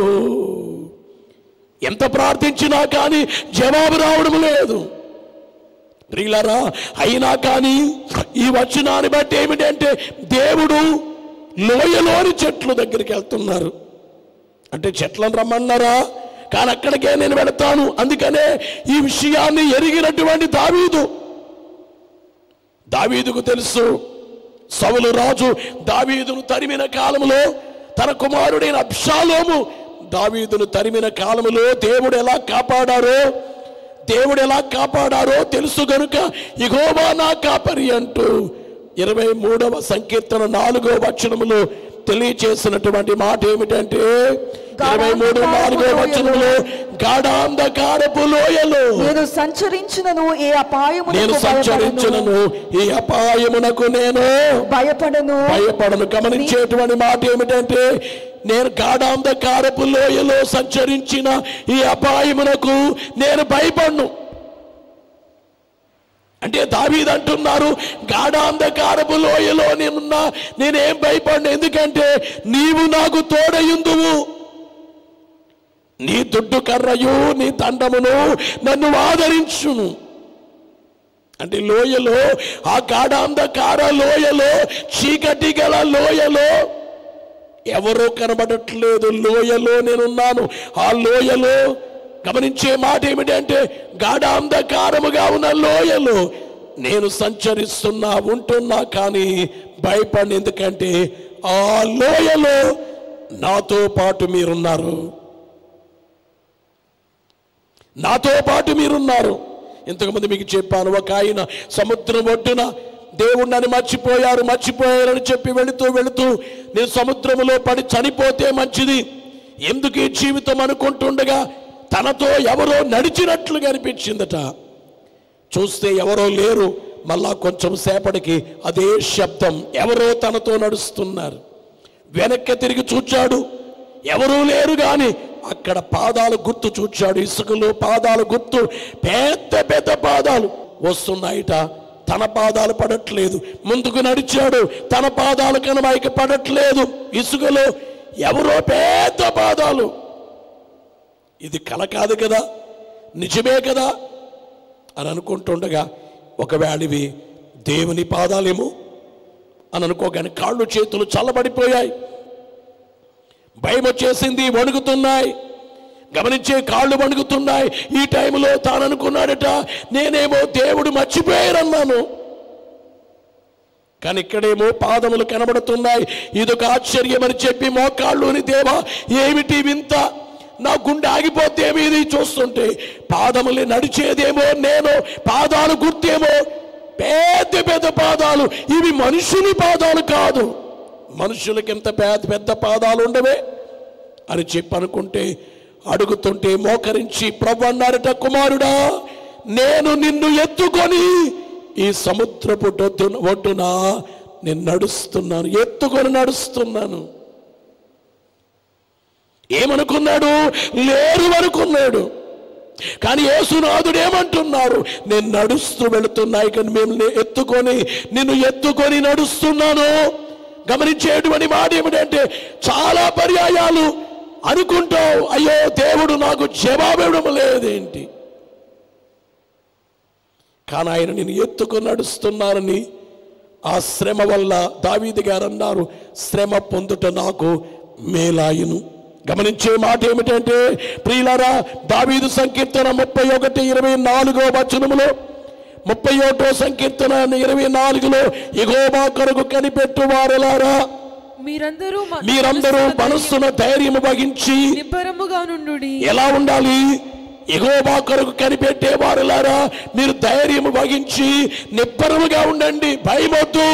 ఎంత ప్రార్థించినా కానీ జవాబు రావడం లేదు ప్రియులారా. అయినా కానీ ఈ వచనాన్ని బట్టి ఏమిటంటే దేవుడు లోయలోని చెట్లు దగ్గరికి వెళ్తున్నారు. అంటే చెట్లను రమ్మన్నారా? కానీ అక్కడికే నేను వెళతాను. అందుకనే ఈ విషయాన్ని ఎరిగినటువంటి దావీదుకు తెలుసు. సౌలు రాజు దావీదును తరిమిన కాలంలో తన కుమారుడైన అబ్షాలోము దావీదును తరిమిన కాలంలో దేవుడు ఎలా కాపాడారో తెలుసు గనుక యెహోవా నా కాపరి అంటూ 23వ సంకీర్తన 4వ వచనములో తెలియచేసినటువంటి మాట ఏమిటంటే 23:4వ వచనంలో గాఢాంధకారపు లోయలో నేను సంచరించినను ఈ అపాయమునకు నేను భయపడను. గమనించేటువంటి మాట ఏమిటంటే నేను గాఢాంధకారపు లోయలో సంచరించిన ఈ అపాయమునకు నేను భయపడను. అంటే దావీదు అంటున్నారు, గాఢాంధకారపు లోయలో నేనేం భయపడను, ఎందుకంటే నీవు నాకు తోడయుందువు. నీ దుడ్డు కర్రయు నీ దండమును నన్ను ఆదరించును. అంటే లోయలో, ఆ గాఢాంధకార లోయలో, చీకటి గల లోయలో ఎవరో కనబడట్లేదు. లోయలో నేనున్నాను. ఆ లోయలో గమనించే మాట ఏమిటంటే గాఢాంధకారముగా ఉన్న లోయలో నేను ఉంటున్నా కానీ భయపడి, ఎందుకంటే ఆ లోయలో నాతో పాటు మీరున్నారు. ఇంతకుముందు మీకు చెప్పాను, ఒక ఆయన సముద్రం ఒడ్డున దేవుణ్ణి మర్చిపోయారని చెప్పి వెళుతూ నేను సముద్రములో పడి చనిపోతే మంచిది, ఎందుకు ఈ జీవితం అనుకుంటుండగా తనతో ఎవరో నడిచినట్లుగా అనిపించిందట. చూస్తే ఎవరో లేరు. మళ్ళా కొంచెం సేపటికి అదే శబ్దం, ఎవరో తనతో నడుస్తున్నారు. వెనక్కి తిరిగి చూచాడు, ఎవరూ లేరు. కానీ అక్కడ పాదాల గుర్తు చూచాడు, ఇసుకలో పాదాల గుర్తు, పెద్ద పెద్ద పాదాలు వస్తున్నాయిట. తన పాదాలు పడట్లేదు. ముందుకు నడిచాడు, తన పాదాలు కనమాయికి పడట్లేదు. ఇసుకలో ఎవరో పెద్ద పాదాలు. ఇది కల కాదు కదా, నిజమే కదా అని అనుకుంటుండగా ఒకవేళ ఇవి దేవుని పాదాలేమో అని అనుకోగానే కాళ్ళు చేతులు చల్లబడిపోయాయి. భయం వచ్చేసింది, వణుకుతున్నాయి. గమనించే కాళ్ళు వణుకుతున్నాయి. ఈ టైంలో తాను అనుకున్నాడట, నేనేమో దేవుడు మర్చిపోయారన్నాను, కానీ ఇక్కడేమో పాదములు కనబడుతున్నాయి. ఇదొక ఆశ్చర్యం అని చెప్పి మోకాళ్ళుని దేవా ఏమిటి వింత, నా గుండె ఆగిపోతేమో ఇది చూస్తుంటే, పాదములు నడిచేదేమో నేను, పాదాలు గుర్తేమో పెద్ద పెద్ద పాదాలు. ఇవి మనుషుని పాదాలు కాదు, మనుషులకి ఎంత పెద్ద పాదాలు ఉండవే అని చెప్పి అనుకుంటే, అడుగుతుంటే మోకరించి ప్రభు అన్నారట, కుమారుడా నేను నిన్ను ఎత్తుకొని ఈ సముద్రపు ఒడ్డున నేను నడుస్తున్నాను. ఏమనుకున్నాడు? లేరు అనుకున్నాడు. కానీ యేసునాథుడు ఏమంటున్నారు? నేను నడుస్తూ వెళుతున్నాయి, కానీ మేము నిన్ను ఎత్తుకొని నడుస్తున్నాను. గమనించేటువంటి మాట ఏమిటంటే, చాలా పర్యాయాలు అనుకుంటావు, అయ్యో దేవుడు నాకు జవాబు ఇవ్వడం లేదేంటి, కానీ ఆయన నేను ఎత్తుకొని నడుస్తున్నానని. ఆ శ్రమ వల్ల దావీదు గారు అన్నారు, శ్రమ పొందుట నాకు మేలాయును. గమనించే మాట ఏమిటంటే ప్రియులారా, దావీదు సంకీర్తన 31:24 వచనములో, 31వ సంకీర్తన 24లో, యెహోవా కొరకు కనిపెట్టు వారలారా మీరందరూ మనస్సున ధైర్యము వహించి నిబ్బరముగా నుండుడి. ఎలా ఉండాలి? యెహోవా కొరకు కనిపెట్టే వారలారా మీరు ధైర్యము వహించి నిబ్బరముగా ఉండండి. భయమొద్దు.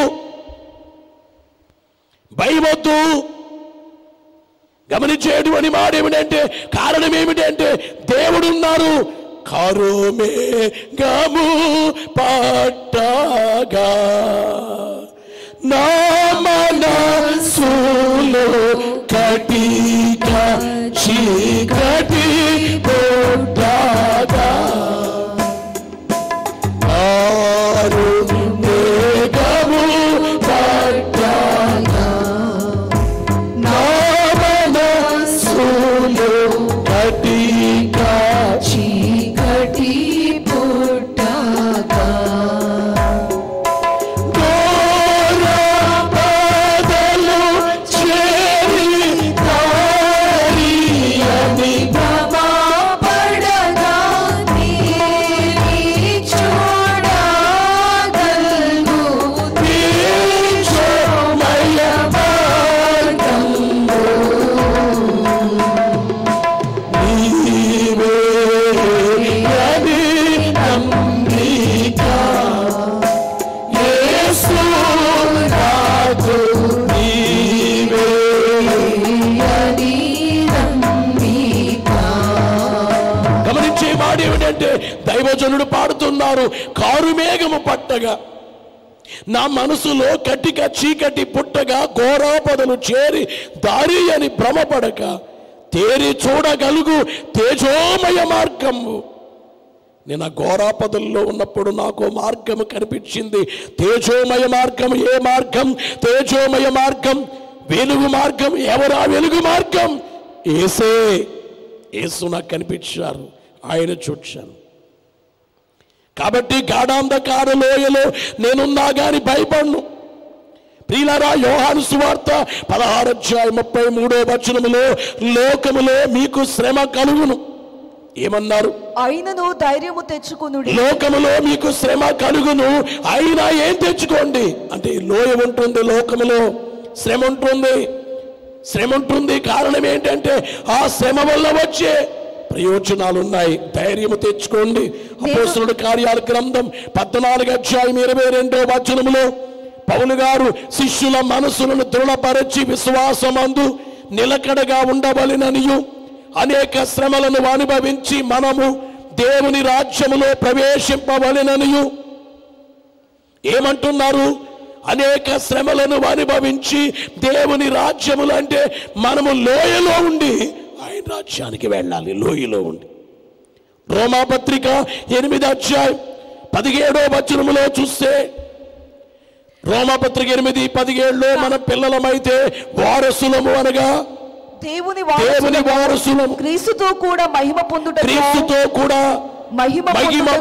గమనించేటువంటి మాట ఏమిటంటే, కారణం ఏమిటంటే దేవుడున్నారు. కారోమే గము పట్టగా నా మనసులో కటిక చీకటి కొట్టగా దైవజనుడు పాడుతున్నారు, కారు మేఘము పట్టగా నా మనసులో కటిక చీకటి పుట్టగా ఘోరాపదలు చేరి దారి అని భ్రమపడక తేరి చూడగలుగు తేజోమయ మార్గము. నేను ఆ ఘోరాపదల్లో ఉన్నప్పుడు నాకు మార్గము కనిపించింది. తేజోమయ మార్గం. ఏ మార్గం? తేజోమయ మార్గం, వెలుగు మార్గం. ఎవరా వెలుగు మార్గం? యేసే. యేసు నాకు కనిపించారు, ఆయన చూచాను. కాబట్టి గాఢాంధకార లోయలో నేనున్నా గాని భయపడను. ప్రియులారా, యోహాను సువార్త 16:33 లోకములో మీకు శ్రమ కలుగును. ఏమన్నారు? అయినను ధైర్యము తెచ్చుకొనుడి. లోకములో మీకు శ్రమ కలుగును, అయినా ఏం తెచ్చుకోండి అంటే లోయ ఉంటుంది, లోకములో శ్రమ ఉంటుంది. శ్రమ ఉంటుంది. కారణం ఏంటంటే ఆ శ్రమ వల్ల వచ్చే ప్రయోజనాలు ఉన్నాయి. ధైర్యము తెచ్చుకోండి. అపోస్తలుల కార్యాల గ్రంథం 14:22 పౌలు గారు శిష్యుల మనసులను దృఢపరచి విశ్వాసమందు నిలకడగా ఉండవలెననియు అనేక శ్రమలను అనుభవించి మనము దేవుని రాజ్యములో ప్రవేశింపవలెననియు ఏమంటున్నారు? అనేక శ్రమలను అనుభవించి దేవుని రాజ్యములు అంటే మనము లోయలో ఉండి ఆయన రాజ్యానికి వెళ్ళాలి. లోయలో ఉండి. రోమాపత్రిక 8:17 చూస్తే, రోమాపత్రిక 8:17 మన పిల్లలమైతే వారసులము అనగా దేవుని వారసులము, క్రీస్తుతో కూడా మహిమ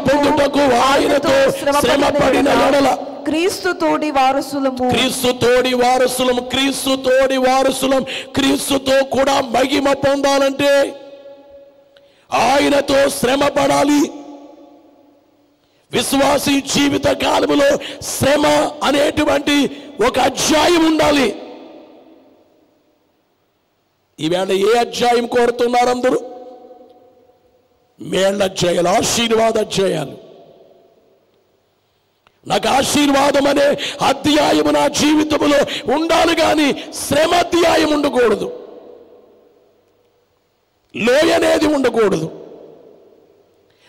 పొందుటకు ఆయనతో శ్రమ పడిన ఎడల క్రీస్తుతోడి వారసులము. క్రీస్తుతో కూడా మహిమ పొందాలంటే ఆయనతో శ్రమ పడాలి. విశ్వాసి జీవిత కాలములో శ్రమ అనేటువంటి ఒక అధ్యాయం ఉండాలి. ఈవేళ ఏ అధ్యాయం కోరుతున్నారు అందరూ? మేళ్ళ అధ్యాయాలు, ఆశీర్వాద అధ్యాయాలు. నాకు ఆశీర్వాదం అనే అధ్యాయము నా జీవితంలో ఉండాలి, కానీ శ్రమ అధ్యాయం ఉండకూడదు. లోయ అనేది ఉండకూడదు.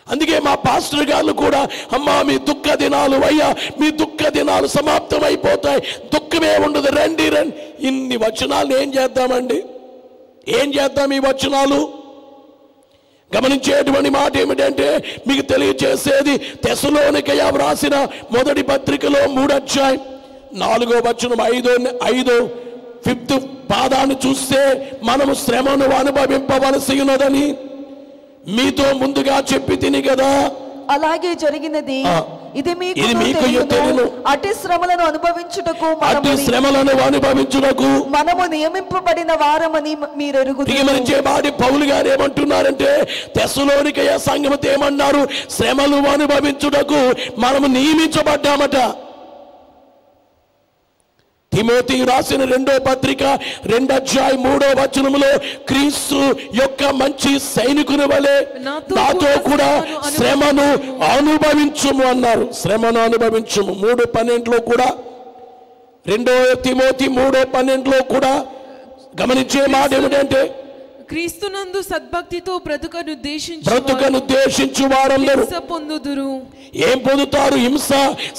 అందుకే మా పాస్టర్ గారు కూడా, అమ్మా మీ దుఃఖ దినాలు, అయ్యా మీ దుఃఖ దినాలు సమాప్తం అయిపోతాయి, దుఃఖమే ఉండదు, రండి రండి. ఇన్ని వచనాలు ఏం చేద్దామండి? ఏం చేద్దాం ఈ వచనాలు? గమనించేటువంటి మాట ఏమిటంటే, మీకు తెలియజేసేది తెస్సలోనికయ వ్రాసిన మొదటి పత్రికలో 3:4 5th పాదాన్ని చూస్తే, మనము శ్రమను అనుభవింపవలసి ఉన్నదని మీతో ముందుగా చెప్పి తిని కదా. అలాగే జరిగినది. ఇది మీకు తెలియను. అట్టి శ్రమలను అనుభవించుటకు మనము నియమింపబడిన వారమని మీరెరుగుదురు. పౌలు గారు ఏమంటున్నారంటే, తెస్సలోనికయ సంఘముతో ఏమన్నారు? శ్రమలు అనుభవించుటకు మనము నియమించబడ్డామట. తిమోతి రాసిన 2వ పత్రిక 2:3 క్రీస్తు యొక్క మంచి సైనికుని వలె నాతో కూడా శ్రమను అనుభవించుము అన్నారు. శ్రమను అనుభవించుము. 3:12 కూడా, 2వ తిమోతి 3:12 కూడా గమనించే మాట ఏమిటంటే, క్రీస్తునందు సద్భక్తితో బ్రతుకనుద్దేశించు వారందరూ పొందుదురు. ఏం పొందుతారు? హింస,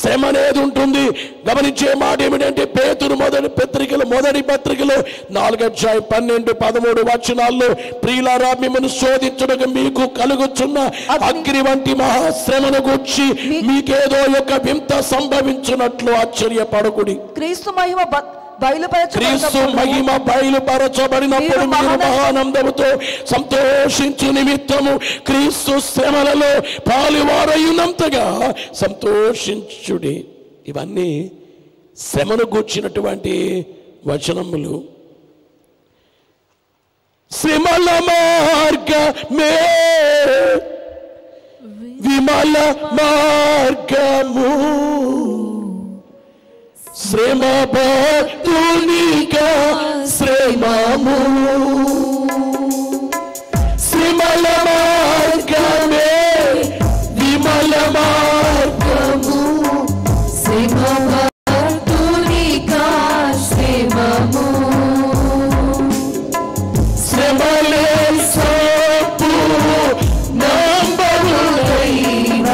శ్రమ అనేది ఉంటుంది. గమనించే మాట ఏమిటంటే, పేతురు మొదటి పత్రికలో 4:12-13 ప్రియులారా, మిమ్మల్ని శోధించుటకు మీకు కలుగుచున్న అగ్ని వంటి మహాశ్రమను గూర్చి మీకేదో ఒక వింత సంభవించున్నట్లు ఆశ్చర్యపడకుడి. క్రీస్తు మహిమ బయలుపరచబడినప్పుడు మీరు మహానందముతో సంతోషించు నిమిత్తము క్రీస్తు శ్రమలలో పాలువారయునంతగా సంతోషించుడి. ఇవన్నీ శ్రమను గూర్చినటువంటి వచనములు. శ్రమల మార్గమే విమల మార్గము, శ్రమ భక్తునిగా శ్రమము. శ్రమల మార్గమే విమల మార్గము, శ్రమ భక్తునిగా శ్రమము. శ్రమలే సోపు నంబరులైన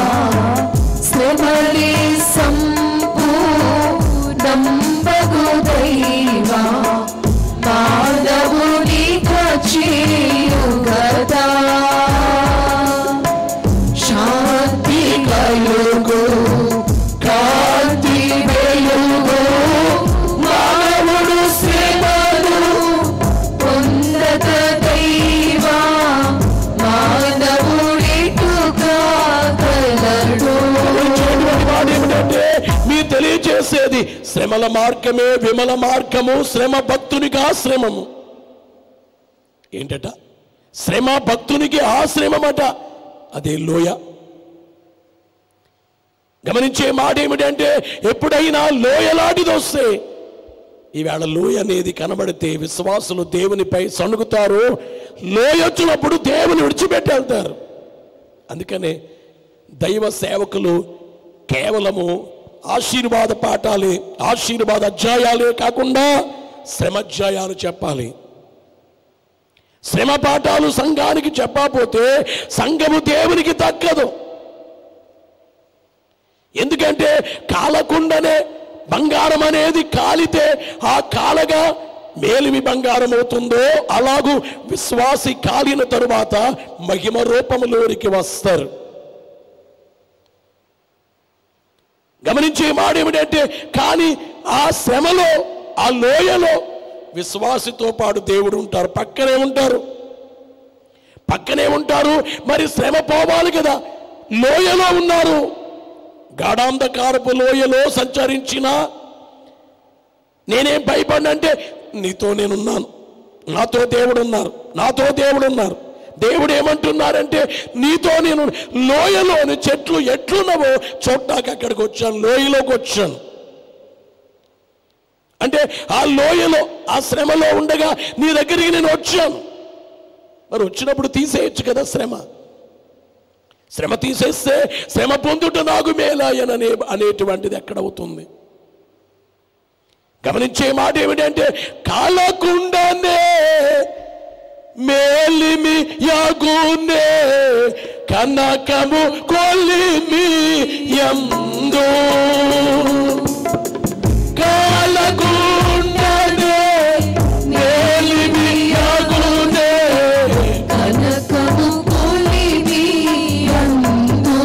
శ్రమల మార్గమే విమల మార్గము, శ్రమ భక్తునికి ఆశ్రమము. ఏంటట? శ్రమ భక్తునికి ఆశ్రమమట. అదే లోయ. గమనించే మాట ఏమిటంటే, ఎప్పుడైనా లోయలాంటిది వస్తే, ఈవేళ లోయ అనేది కనబడితే విశ్వాసులు దేవునిపై సణుగుతారు. లోయ వచ్చినప్పుడు దేవుని విడిచిపెట్టి వెళ్తారు. అందుకనే దైవ సేవకులు కేవలము ఆశీర్వాద పాఠాలే, ఆశీర్వాద అధ్యాయాలే కాకుండా శ్రమాధ్యాయాలు చెప్పాలి. శ్రమ పాఠాలు సంఘానికి చెప్పకపోతే సంఘము దేవునికి దక్కదు. ఎందుకంటే కాలకుండానే బంగారం అనేది కాలితే ఆ కాలగా మేలిమి బంగారం అవుతుందో, అలాగూ విశ్వాసి కాలిన తరువాత మహిమ రూపములోనికి వస్తారు. గమనించే మాట ఏమిటంటే, కానీ ఆ శ్రమలో, ఆ లోయలో విశ్వాసితో పాటు దేవుడు ఉంటారు, పక్కనే ఉంటారు. మరి శ్రమ పోవాలి కదా, లోయలో ఉన్నారు. గాఢాంధకారపు లోయలో సంచరించిన నేనేం భయపడినంటే, నీతో నేనున్నాను, నాతో దేవుడున్నారు. దేవుడు ఏమంటున్నారంటే, నీతో నేను లోయలోని చెట్లు ఎట్లున్నావో చూడటానికి అక్కడికి వచ్చాను, లోయలోకి వచ్చాను. అంటే ఆ లోయలో, ఆ శ్రమలో ఉండగా నీ దగ్గరికి నేను వచ్చాను. మరి వచ్చినప్పుడు తీసేయచ్చు కదా శ్రమ తీసేస్తే శ్రమ పొందుట నాకు మేలాయననే అనేటువంటిది ఎక్కడవుతుంది? గమనించే మాట ఏమిటంటే, కాలకుండానే మేలిమి యాగునే కనకము కొలిమి యందు, కాలకుండానే మేలిమి యాగునే కనకము కొలిమి యందు,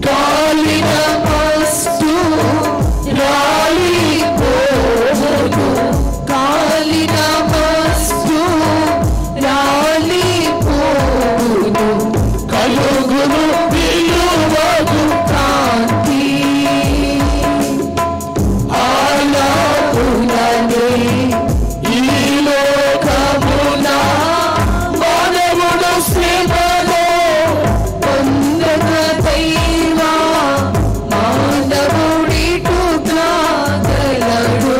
కాలిన వస్తు రాలిపోవును, కాలిన వస్తు రాలిపోవును, కలుగును విలువకు కాంతి ఆలాపుననే ఈ లోకమున మానవుడు శ్రమలో పొందక దైవ మానవుడిటుగా గలడు.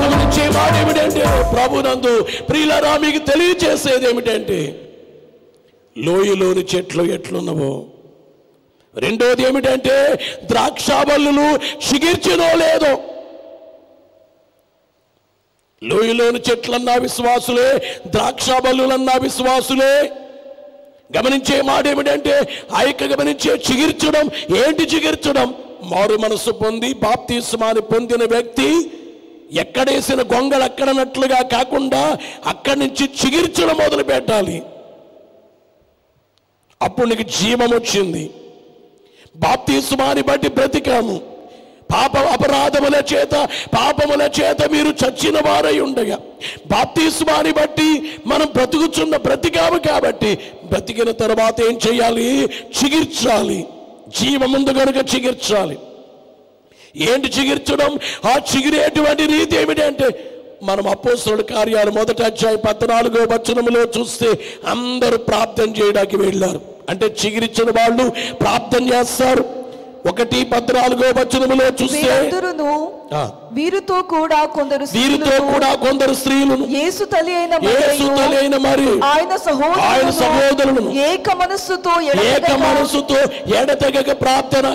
గమనించే మాట ఏమిటంటే, ప్రభునందు ప్రియులారా మీకు తెలియచేసేది ఏమిటంటే, లోయలోని చెట్లు ఎట్లున్నవో. రెండోది ఏమిటంటే, ద్రాక్షాబల్లులు చిగిర్చినో లేదో. లోయలోని చెట్లన్నా విశ్వాసులే, ద్రాక్షాబల్లులన్నా విశ్వాసులే. గమనించే మాట ఏమిటంటే, గమనించే చిగిర్చడం. ఏంటి చిగిర్చడం? మారు మనసు పొంది బాప్తిస్మాన్ని పొందిన వ్యక్తి ఎక్కడేసిన గొంగళ అక్కడనట్లుగా కాకుండా అక్కడి నుంచి చిగిర్చడం మొదలు పెట్టాలి. అప్పుడు నీకు జీవం వచ్చింది. బాప్తిస్మాన్ని బట్టి బ్రతికాము. అపరాధముల చేత మీరు చచ్చిన వారై ఉండగా బాప్తిస్మాన్ని బట్టి మనం బ్రతికాము. కాబట్టి బ్రతికిన తర్వాత ఏం చేయాలి? చిగిర్చాలి. జీవముందు కనుక చిగిర్చాలి. ఏంటి చిగిర్చడం? ఆ చిగిరేటువంటి రీతి ఏమిటంటే, మనం అపోస్తలుల కార్యాలు 1వ అధ్యాయం 14వ వచనములో చూస్తే అందరూ ప్రార్థన చేయడానికి వెళ్ళారు. అంటే చిగిరిచ్చిన వాళ్ళు ప్రార్థన చేస్తారు. 1:14వ వచనములో చూస్తే వీరితో కూడా కొందరు స్త్రీలను యేసు తల్లి అయిన మరి ఆయన సహోదరులను ఏక మనస్సుతో ఎడతెగక ప్రార్థన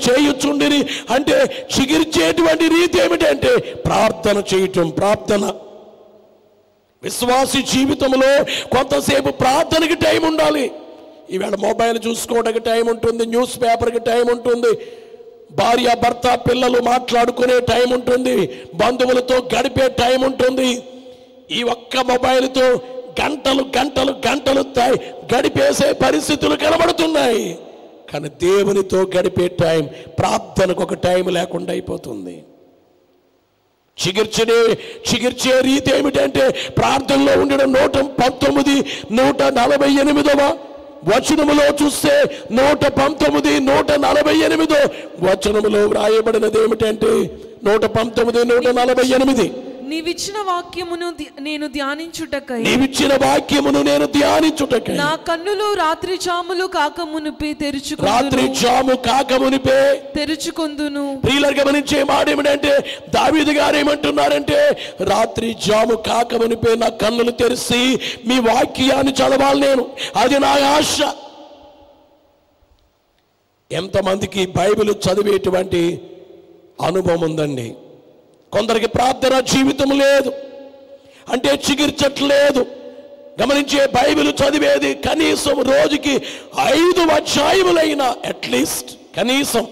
చేయుచుండిరి. అంటే చిగిర్చేటువంటి రీతి ఏమిటంటే ప్రార్థన చేయటం. ప్రార్థన విశ్వాసి జీవితంలో కొంతసేపు ప్రార్థనకి టైం ఉండాలి. ఈవేళ మొబైల్ చూసుకోవడానికి టైం ఉంటుంది, న్యూస్ పేపర్కి టైం ఉంటుంది, భార్య భర్త పిల్లలు మాట్లాడుకునే టైం ఉంటుంది, బంధువులతో గడిపే టైం ఉంటుంది. ఈ ఒక్క మొబైల్తో గంటలు గడిపేసే పరిస్థితులు కనబడుతున్నాయి. కానీ దేవునితో గడిపే టైం, ప్రార్థనకు ఒక టైం లేకుండా అయిపోతుంది. చిగిర్చే రీతి ఏమిటంటే ప్రార్థనలో ఉండడం. 148వ వచనములో చూస్తే 119, 148 వచనములో వ్రాయబడినది ఏమిటంటే 119, 148 నీవిచ్చిన వాక్యమును నేను ధ్యానించుటకై నా కన్నులు రాత్రి జాములు కాకమునిపే తెరుచుకొందును. ప్రియులారా గమనించే మాట ఏమిటంటే దావీదు గారు ఏమంటున్నారంటే రాత్రి జాము కాకమునిపే నా కన్నులు తెరిచి మీ వాక్యాన్ని చదవాలి నేను, అది నా ఆశ. ఎంతమందికి బైబిల్ చదివేటువంటి అనుభవం ఉందండి? కొందరికి ప్రార్థన జీవితం లేదు, అంటే చిగిర్చట్లేదు. గమనించే బైబిల్ చదివేది కనీసం రోజుకి 5 అధ్యాయములైనా అట్లీస్ట్ కనీసం.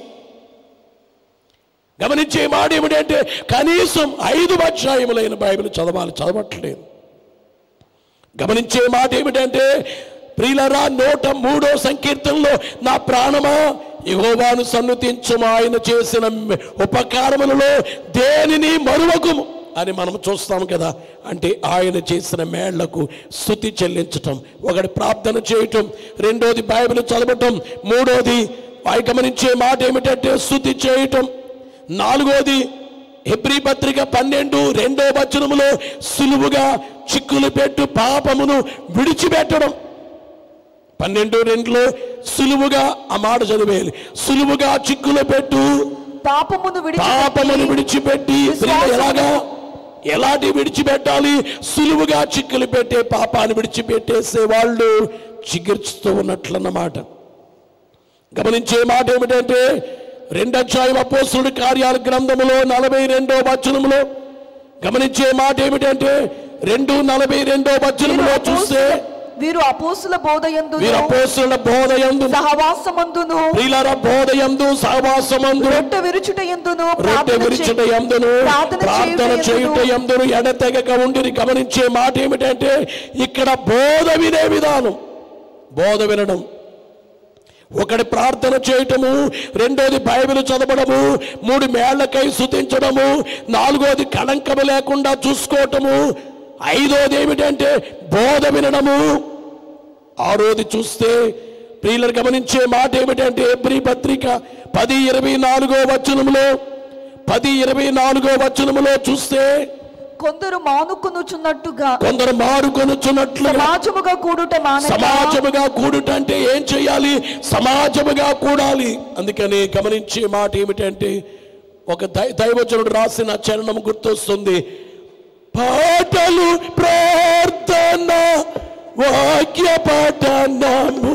గమనించే మాట ఏమిటంటే కనీసం 5 అధ్యాయములైన బైబిల్ చదవాలి, చదవట్లేదు. గమనించే మాట ఏమిటంటే ప్రియులారా 103వ సంకీర్తనలో నా ప్రాణమా యెహోవాను సన్నుతించుము, ఆయన చేసిన ఉపకారములలో దేనిని మరువకుము అని మనం చూస్తాం కదా. అంటే ఆయన చేసిన మేళ్లకు స్తుతి చెల్లించటం, ఒకటి ప్రార్థన చేయటం, రెండోది బైబిల్ చదవటం, మూడోది గమనించే మాట ఏమిటంటే స్తుతి చేయటం, నాలుగోది హెబ్రీ పత్రిక 12:2 వచనములో సులువుగా చిక్కులు పెట్టు పాపమును విడిచిపెట్టడం. 12:2 సులువుగా ఆ మాట చదివేయాలి. సులువుగా చిక్కులు పెట్టు పాపమును విడిచిపెట్టి. ఎలాంటి విడిచిపెట్టాలి? సులువుగా చిక్కులు పెట్టే పాపాన్ని విడిచిపెట్టేసే వాళ్ళు చికిత్సతో ఉన్నట్లన్నమాట. గమనించే మాట ఏమిటంటే 2వ అధ్యాయం అపోస్తలుల కార్యాల గ్రంథములో 42వ వచనములో గమనించే మాట ఏమిటంటే 2:42 వచనములో చూస్తే వీరు అపోస్తుల బోధయందు సహవాసమందును ప్రియులారా బోధయందు సహవాసమందు రొట్టె విరుచుటయందును ప్రార్థన చేయుటయందును ఎడతెగక ఉండిరి. గమనించే మాట ఏమిటంటే ఇక్కడ బోధ వినే విధానం, బోధ వినడం. ఒకటి ప్రార్థన చేయటము, రెండోది బైబిల్ చదవడము, 3 మేళ్లకై స్తుతించడము, 4వది కళంకము లేకుండా చూసుకోవటము, 5వది ఏమిటంటే బోధ వినడము, 6వది చూస్తే ప్రియులను గమనించే మాట ఏమిటంటే హెబ్రీ పత్రిక 10:24 వచనములో చూస్తే కొందరు మానుకొనుచున్నట్టుగా సమాజముగా కూడుట అంటే ఏం చేయాలి? సమాజముగా కూడాలి. అందుకని గమనించే మాట ఏమిటంటే ఒక దైవజనుడు రాసిన చరణం గుర్తొస్తుంది. పాటలు ప్రార్థన వాక్య పఠనము,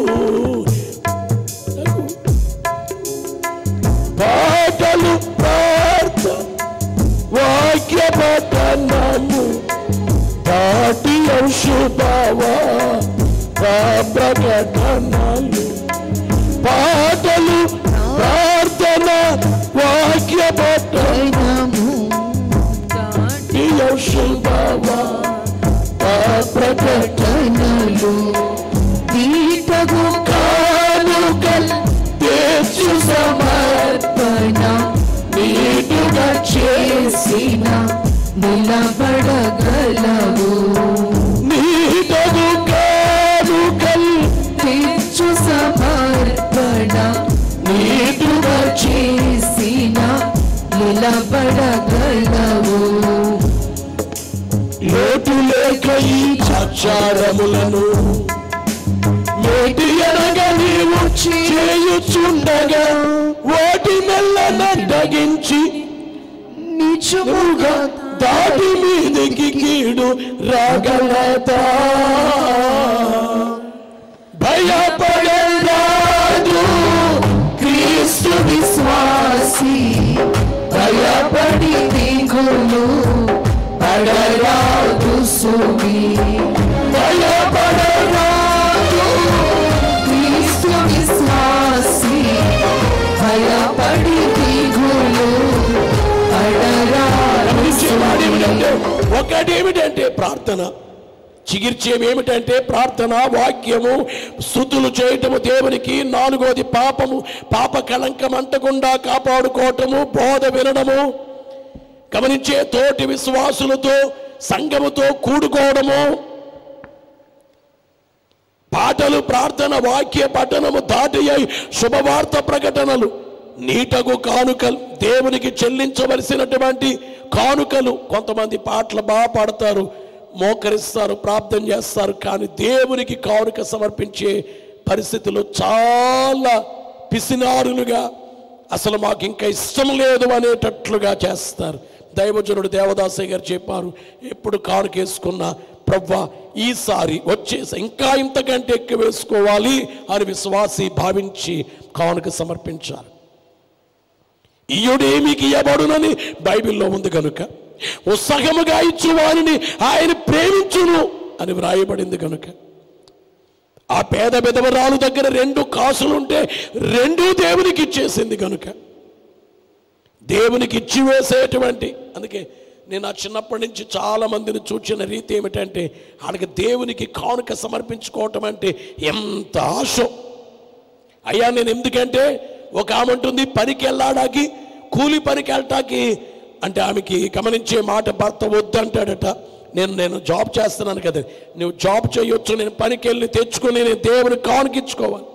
పాటలు ప్రార్థన వాక్య పఠనము, పాటి ఔషధవా ప్రకటనలు. పాటలు ప్రార్థన వాక్య పఠనము, పాటి ఔషధవా ప్రకటనలు, తీటగు కానుకల్ తెచ్చు సమర్పణ, నీటుగా చేసిన నిలబడగలవు. నీటగు కానుకల్ తెచ్చు సమర్పణ, నీటుగా చేసిన నిలబడగలవు. లోటు లేక ఈ చాచారములను మేటి అనగా నీవు చేయుచుండగా వాటి మెల్లన తగించి నిజముగా దాటి మీదికి కీడు రాగలదా? భయపడరాదు క్రీస్తు విశ్వాసి, భయపడి దిగులు పడరాదు సుమి. భయపడరాదు క్రీస్తు విశ్వాసి, భయపడి దిగులు పడరాదు సుమి. ఒకటేమిటంటే ప్రార్థన, చికిత్సేమేమిటంటే ప్రార్థన, వాక్యము, స్తుతులు చేయటము దేవునికి. 4వది పాపము, పాప కళంకం అంటకుండా కాపాడుకోవటము, బోధ వినడము. గమనించే తోటి విశ్వాసులతో సంఘముతో కూడుకోవడము. పాటలు, ప్రార్థన, వాక్య పఠనము దాటియాయి శుభవార్త ప్రకటనలు, నీటగు కానుకలు, దేవునికి చెల్లించవలసినటువంటి కానుకలు. కొంతమంది పాటలు బాగా పాడతారు, మోకరిస్తారు, ప్రార్థన చేస్తారు, కానీ దేవునికి కానుక సమర్పించే పరిస్థితులు చాలా పిసినారులుగా, అసలు మాకు ఇంకా ఇష్టం లేదు అనేటట్లుగా చేస్తారు. దైవజనుడు దేవదాసయ్య గారు చెప్పారు, ఎప్పుడు కానుక వేసుకున్నా ప్రవ్వా ఈసారి వచ్చేసి ఇంకా ఇంతకంటే ఎక్కువ వేసుకోవాలి అని విశ్వాసి భావించి కానుక సమర్పించారు. ఇయుడే మీకు ఇయ్యబడునని బైబిల్లో ఉంది కనుక, ఉత్సాహముగా ఇచ్చు వారిని ఆయన ప్రేమించును అని వ్రాయబడింది కనుక, ఆ పేద విధవరాలు దగ్గర 2 కాసులుంటే 2 దేవునికి ఇచ్చేసింది కనుక, దేవునికి ఇచ్చి వేసేటువంటి. అందుకే నేను ఆ చిన్నప్పటి నుంచి చాలా మందిని చూచిన రీతి ఏమిటంటే, వాళ్ళకి దేవునికి కానుక సమర్పించుకోవటం అంటే ఎంత ఆశ. అయ్యా నేను ఎందుకంటే, ఒక ఆమె ఉంటుంది పనికి వెళ్ళడానికి, కూలి పనికి వెళ్ళటానికి, అంటే ఆమెకి గమనించే మాట భర్త వద్దంటాడట. నేను జాబ్ చేస్తున్నాను కదా, నువ్వు జాబ్ చేయొచ్చు, నేను పనికి వెళ్ళి తెచ్చుకొని నేను దేవునికి కానుకిచ్చుకోవాలి.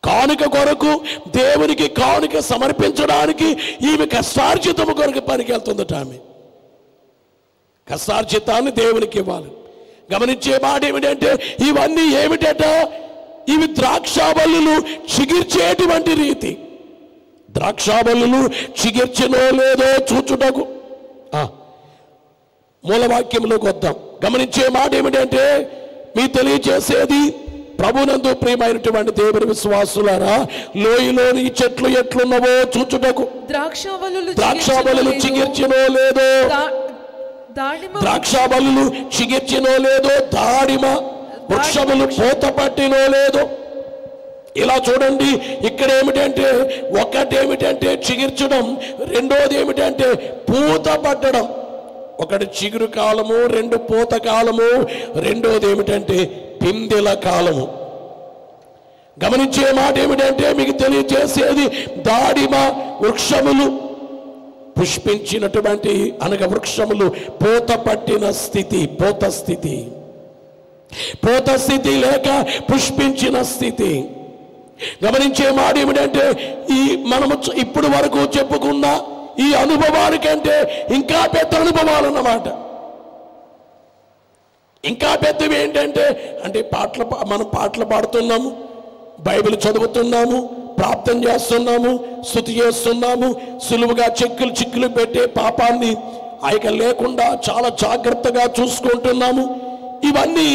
కానుక కొరకు, దేవునికి కానుక సమర్పించడానికి ఈమె కష్టార్జితము కొరకు పనికి వెళ్తుందట. ఆమె కష్టార్జితాన్ని దేవునికి ఇవ్వాలి. గమనించే మాట ఏమిటంటే, ఇవన్నీ ఏమిటట, ఇవి ద్రాక్షావల్లులు చిగిర్చేటువంటి రీతి. ద్రాక్షావల్లులు చిగిర్చినో లేదో చూచుటకు. మూలవాక్యంలోకి వద్దాం. గమనించే మాట ఏమిటంటే, మీ తెలియజేసేది ప్రభునందు ప్రియమైనటువంటి దేవుని విశ్వాసులారా, లోయలోని చెట్లు ఎట్లున్నవో చూచుటకు. ద్రాక్షావల్లులు చిగిర్చినో లేదో, ద్రాక్షావల్లులు చిగిర్చినో లేదో, దాడిమ వృక్షములు పూత పట్టినో లేదో. ఇలా చూడండి, ఇక్కడ ఏమిటంటే, ఒకటేమిటంటే చిగిర్చడం, రెండోది ఏమిటంటే పూత పట్టడం. ఒకటి చిగురు కాలము, 2 పూత కాలము, రెండోది ఏమిటంటే పిందెల కాలము. గమనించే మాట ఏమిటంటే, మీకు తెలియజేసేది దాడిమ వృక్షములు పుష్పించినటువంటి, అనగా వృక్షములు పూత పట్టిన స్థితి, పూత స్థితి, పూత స్థితి లేక పుష్పించిన స్థితి. గమనించే మాట ఏమిటంటే, ఈ మనము ఇప్పుడు వరకు చెప్పుకున్న ఈ అనుభవానికంటే ఇంకా పెద్ద అనుభవాలు అన్నమాట. ఇంకా పెద్దవి ఏంటంటే, అంటే మనం పాటలు పాడుతున్నాము, బైబిల్ చదువుతున్నాము, ప్రార్థన చేస్తున్నాము, స్తుతి చేస్తున్నాము, సులువుగా చిక్కులు పెట్టే పాపాన్ని ఆయక లేకుండా చాలా జాగ్రత్తగా చూసుకుంటున్నాము. ఇవన్నీ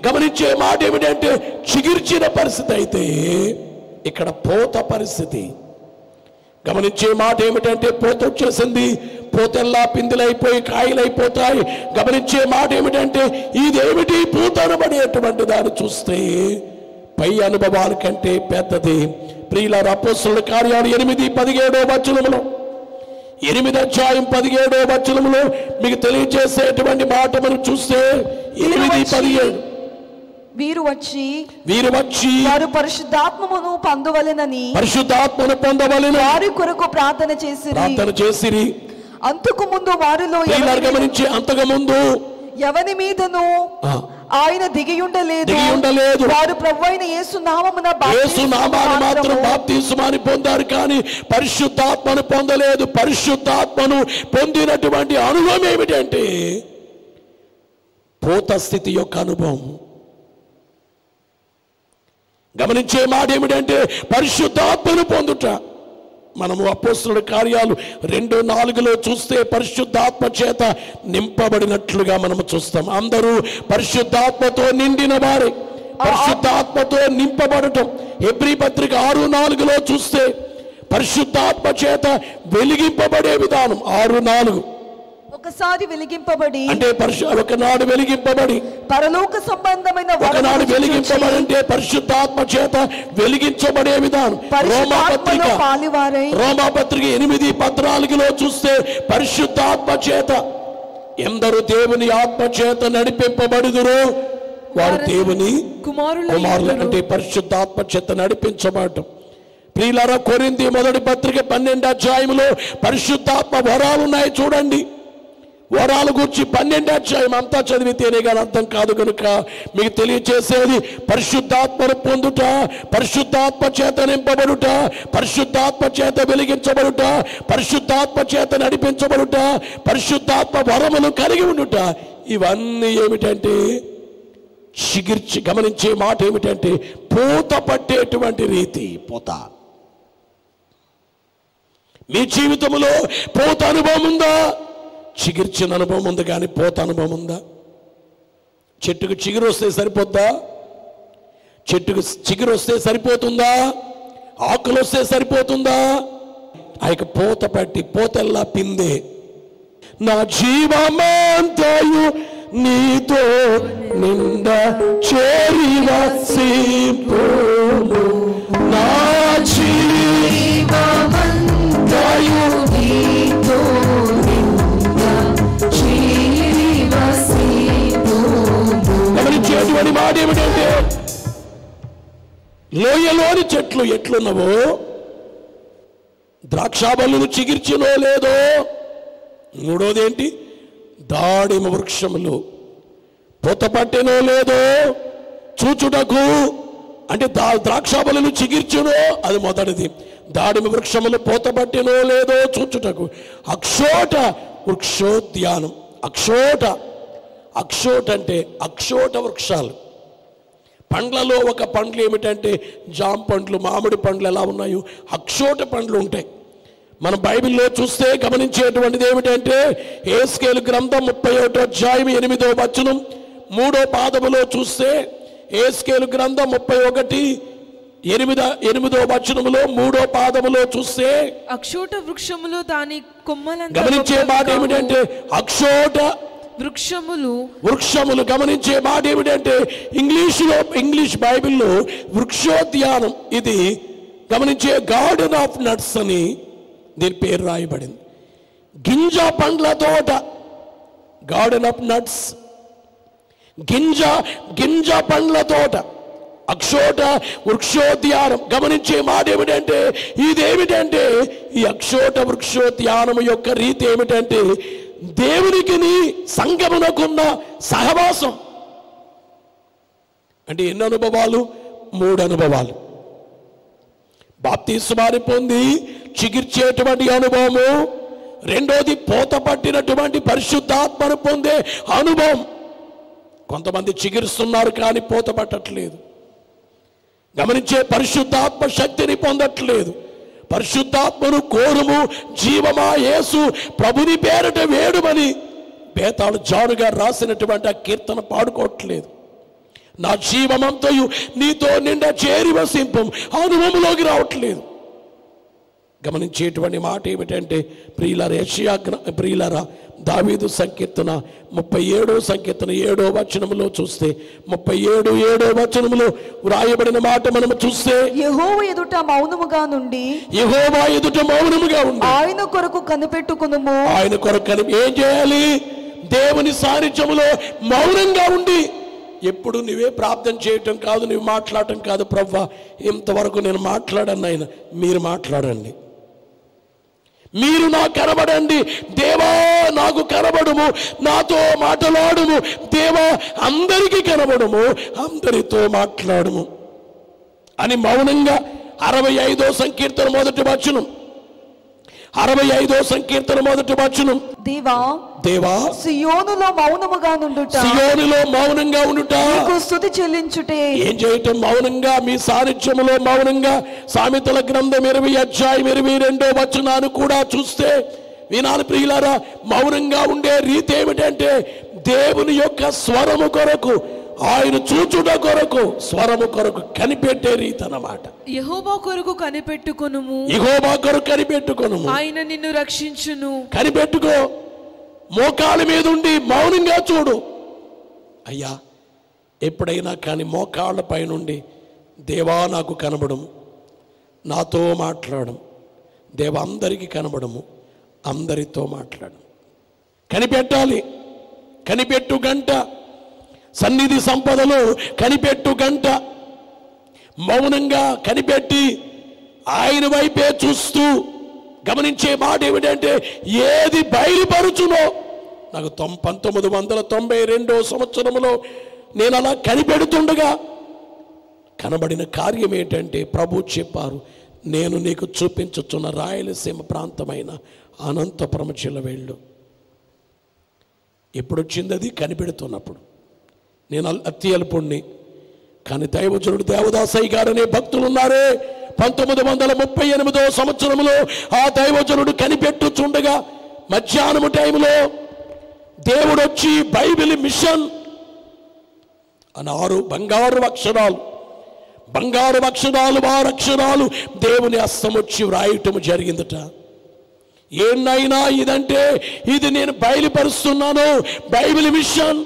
గమనించే మాట ఏమిటంటే, చిగిర్చిన పరిస్థితి అయితే ఇక్కడ పూత పరిస్థితి. గమనించే మాట ఏమిటంటే, పూత వచ్చేసింది, పూతెల్లా పిందులైపోయి కాయలైపోతాయి. గమనించే మాట ఏమిటంటే, ఇదేమిటి పూత అనబడేటువంటి దాన్ని చూస్తే పై అనుభవాల కంటే పెద్దది. ప్రియులారా, అపోస్తలుల కార్యాలు 8:17 వచనములో, 8 అధ్యాయం 17 వచనములో మీకు తెలియజేసేటువంటి మాట మనం చూస్తే 8:17, వీరు వచ్చి వారు పరిశుద్ధాత్మను పొందవలెనని వారి కొరకు ప్రార్థన చేసిరి. అంతకు ముందు వారిలో గమనించి, అంతకు ముందు ఎవని మీదను ఆయన దిగి ఉండలేదు. వారు ప్రభువైన యేసు నామమున మాత్రం బాప్తిస్మాన్ని పొందారు, కానీ పరిశుద్ధాత్మను పొందలేదు. పరిశుద్ధాత్మను పొందినటువంటి అనుభవం ఏమిటంటే పూత స్థితి యొక్క అనుభవం. గమనించే మాట ఏమిటంటే, పరిశుద్ధాత్మను పొందుట. మనము అపోస్తలుల కార్యాలు 2:4 చూస్తే పరిశుద్ధాత్మ చేత నింపబడినట్లుగా మనము చూస్తాం. అందరూ పరిశుద్ధాత్మతో నిండిన వారే, పరిశుద్ధాత్మతో నింపబడటం. హెబ్రీ పత్రిక 6:4 చూస్తే పరిశుద్ధాత్మ చేత వెలిగింపబడే విధానం. 6:4 ఒకసారి వెలిగింపబడి అంటే ఒకనాడు వెలిగింపబడి, పరలోక సంబంధమైన ఒకనాడు వెలిగింపబడి అంటే పరిశుద్ధాత్మ చేత వెలిగించబడే విధానం. రోమాపత్రిక 8:14 చూస్తే పరిశుద్ధాత్మ చేత ఎందరు దేవుని ఆత్మ చేత నడిపింపబడుదురో వారు దేవుని కుమారులు. అంటే పరిశుద్ధాత్మ చేత నడిపించబడటం. ప్రియులారా, కొరింథీ మొదటి పత్రిక 12 అధ్యాయంలో పరిశుద్ధాత్మ వరాలు ఉన్నాయి చూడండి. వరాల గురించి 12వ అధ్యాయం అంతా చదివితేనే కానీ అర్థం కాదు కనుక మీకు తెలియచేసేది పరిశుద్ధాత్మను పొందుట, పరిశుద్ధాత్మ చేత నింపబడుట, పరిశుద్ధాత్మ చేత వెలిగించబడుట, పరిశుద్ధాత్మ చేత నడిపించబడుట, పరిశుద్ధాత్మ వరములు కలిగి ఉండుట. ఇవన్నీ ఏమిటంటే గమనించే మాట ఏమిటంటే పూత పట్టేటువంటి రీతి. పూత మీ జీవితంలో పూత అనుభవం ఉందా? చిగిర్చిన అనుభవం ఉంది కానీ పూత అనుభవం ఉందా? చెట్టుకు చిగురు వస్తే సరిపోద్దా? చెట్టుకు చిగురు వస్తే సరిపోతుందా? ఆకులు వస్తే సరిపోతుందా? ఆ యొక్క పూత పట్టి పూతల్లా పిందే. నా జీవమంతయు నీతో నింద చేరి వసింపును, నా జీవమంతయు నీతో నింద చేరి వసింపును. గమనించేటువంటి మాట ఏమిటంటే లోయలోని చెట్లు ఎట్లున్నవో, ద్రాక్షాబల్లును చిగిర్చినో లేదో. మూడోదేంటి? దాడిమ వృక్షములు పూత పట్టెనో లేదో చూచుటకు, అంటే ద్రాక్షాబలులు చిగిర్చునో, అది మొదటిది. దాడిమ వృక్షములు పూత పట్టెనో లేదో చూచుటకు. అక్షోట వృక్షోద్యానం. అక్షోట అంటే అక్షోట వృక్షాలు. పండ్లలో ఒక పండ్లు ఏమిటంటే జామ పండ్లు, మామిడి పండ్లు ఎలా ఉన్నాయో అక్షోట పండ్లు ఉంటాయి. మన బైబిల్లో చూస్తే గమనించేటువంటిది ఏమిటంటే యేస్కేలు గ్రంథం 31వ అధ్యాయం 8వ వచనం 3వ పాదములో చూస్తే, యేస్కేలు గ్రంథం 31:8వ వచనములో 3వ పాదములో చూస్తే అక్షోట వృక్షములు దాని కొమ్మలంతా. గమనించే మాట ఏమిటంటే అక్షోట వృక్షములు. గమనించే మాట ఏమిటంటే ఇంగ్లీష్ బైబిల్లో వృక్షోద్యానం, ఇది గమనించే గార్డెన్ ఆఫ్ నట్స్ అని దీని పేరు రాయబడింది. గింజ పండ్ల తోట, గార్డెన్ ఆఫ్ నట్స్, గింజ పండ్ల తోట, అక్షోట వృక్షోద్యానం. గమనించే మాట ఏమిటంటే ఇదేమిటంటే ఈ అక్షోట వృక్షోద్యానం యొక్క రీతి ఏమిటంటే దేవునికి సంగమునకున్న సహవాసం. అంటే ఎన్ని అనుభవాలు? 3 అనుభవాలు. బాప్తిస్మాన్ని పొంది చిగిర్చేటువంటి అనుభవము, రెండోది పూత పట్టినటువంటి పరిశుద్ధాత్మను పొందే అనుభవం. కొంతమంది చిగిరుస్తున్నారు కానీ పూత పట్టట్లేదు. గమనించే పరిశుద్ధాత్మ శక్తిని పొందట్లేదు. పరిశుద్ధాత్మను కోరుము, జీవమా యేసు ప్రభుని పేరట వేడుమని బేతాళు జాను గారు రాసినటువంటి ఆ కీర్తన పాడుకోవట్లేదు. నా జీవమంతయు నీతో నిండా చేరి వసింపం అనుభవంలోకి రావట్లేదు. గమనించేటువంటి మాట ఏమిటంటే ప్రియులారా దావీదు సంకీర్తన 37వ సంకీర్తన 7వ వచనములో చూస్తే 37:7వ వచనములో వ్రాయబడిన మాట మనము చూస్తే, యెహోవా ఎదుట మౌనముగా నుండి ఆయన కొరకు కనిపెట్టుకునుము. ఆయన కొరకు ఏం చేయాలి? దేవుని సాన్నిధ్యములో మౌనంగా ఉండి, ఎప్పుడు నువ్వే ప్రార్థన చేయటం కాదు, నువ్వు మాట్లాడటం కాదు. ప్రభువా ఇంతవరకు నేను మాట్లాడను, ఆయన మీరు మాట్లాడండి, మీరు నాకు కనబడండి. దేవా నాకు కనబడుము, నాతో మాట్లాడుము. దేవా అందరికీ కనబడుము, అందరితో మాట్లాడుము అని మౌనంగా 65వ సంకీర్తన మొదటి వచనం, 65వ సంకీర్తన మొదటి వచనం, దేవా సియోనులో మౌనముగా నుండుట, సియోనులో మౌనంగా ఉండుట, నీకు స్తుతి చెల్లించుటే. ఏం చేయటం? మౌనంగా, మీ సాన్నిధ్యములో మౌనంగా. సామెతల గ్రంథం 20:22వ వచనాన్ని కూడా చూస్తే వినాలి ప్రియులారా. మౌనంగా ఉండే రీతి ఏమిటంటే దేవుని యొక్క స్వరము కొరకు, ఆయన చూచుట కొరకు, స్వరము కొరకు కనిపెట్టే రీతి అన్నమాట. యెహోవా కొరకు కనిపెట్టుకొనుము, యెహోవా కొరకు కనిపెట్టుకొనుము, ఆయన నిన్ను రక్షించును. కనిపెట్టుకో, మోకాళ్ళ మీద ఉండి మౌనంగా చూడు. అయ్యా ఎప్పుడైనా కానీ మోకాళ్ళ పైనుండి దేవా నాకు కనబడము, నాతో మాట్లాడము, దేవా అందరికీ కనబడము, అందరితో మాట్లాడము. కనిపెట్టాలి. కనిపెట్టు గంట, సన్నిధి సంపదలో కనిపెట్టు గంట. మౌనంగా కనిపెట్టి ఆయన వైపే చూస్తూ గమనించే మాట ఏమిటంటే ఏది బయలుపరుచునో నాకు 1992 సంవత్సరంలో నేను అలా కనిపెడుతుండగా కనబడిన కార్యం ఏంటంటే ప్రభు చెప్పారు, నేను నీకు చూపించుచున్న రాయలసీమ ప్రాంతమైన అనంతపురం జిల్లా వెళ్ళు. ఎప్పుడు వచ్చింది అది? కనిపెడుతున్నప్పుడు. నేను అతి అల్పుణ్ణి, కానీ దైవజనుడు దేవదాసయ్య గారు అనే భక్తులు ఉన్నారే, 1938 సంవత్సరంలో ఆ దైవజనుడు కనిపెట్టుచుండగా మధ్యాహ్నం టైంలో దేవుడు వచ్చి బైబిల్ మిషన్ అని 6 బంగారు అక్షరాలు 6 అక్షరాలు దేవుని హస్తం వచ్చి వ్రాయటం జరిగిందట. ఏనైనా ఇదంటే ఇది నేను బయలుపరుస్తున్నాను, బైబిల్ మిషన్.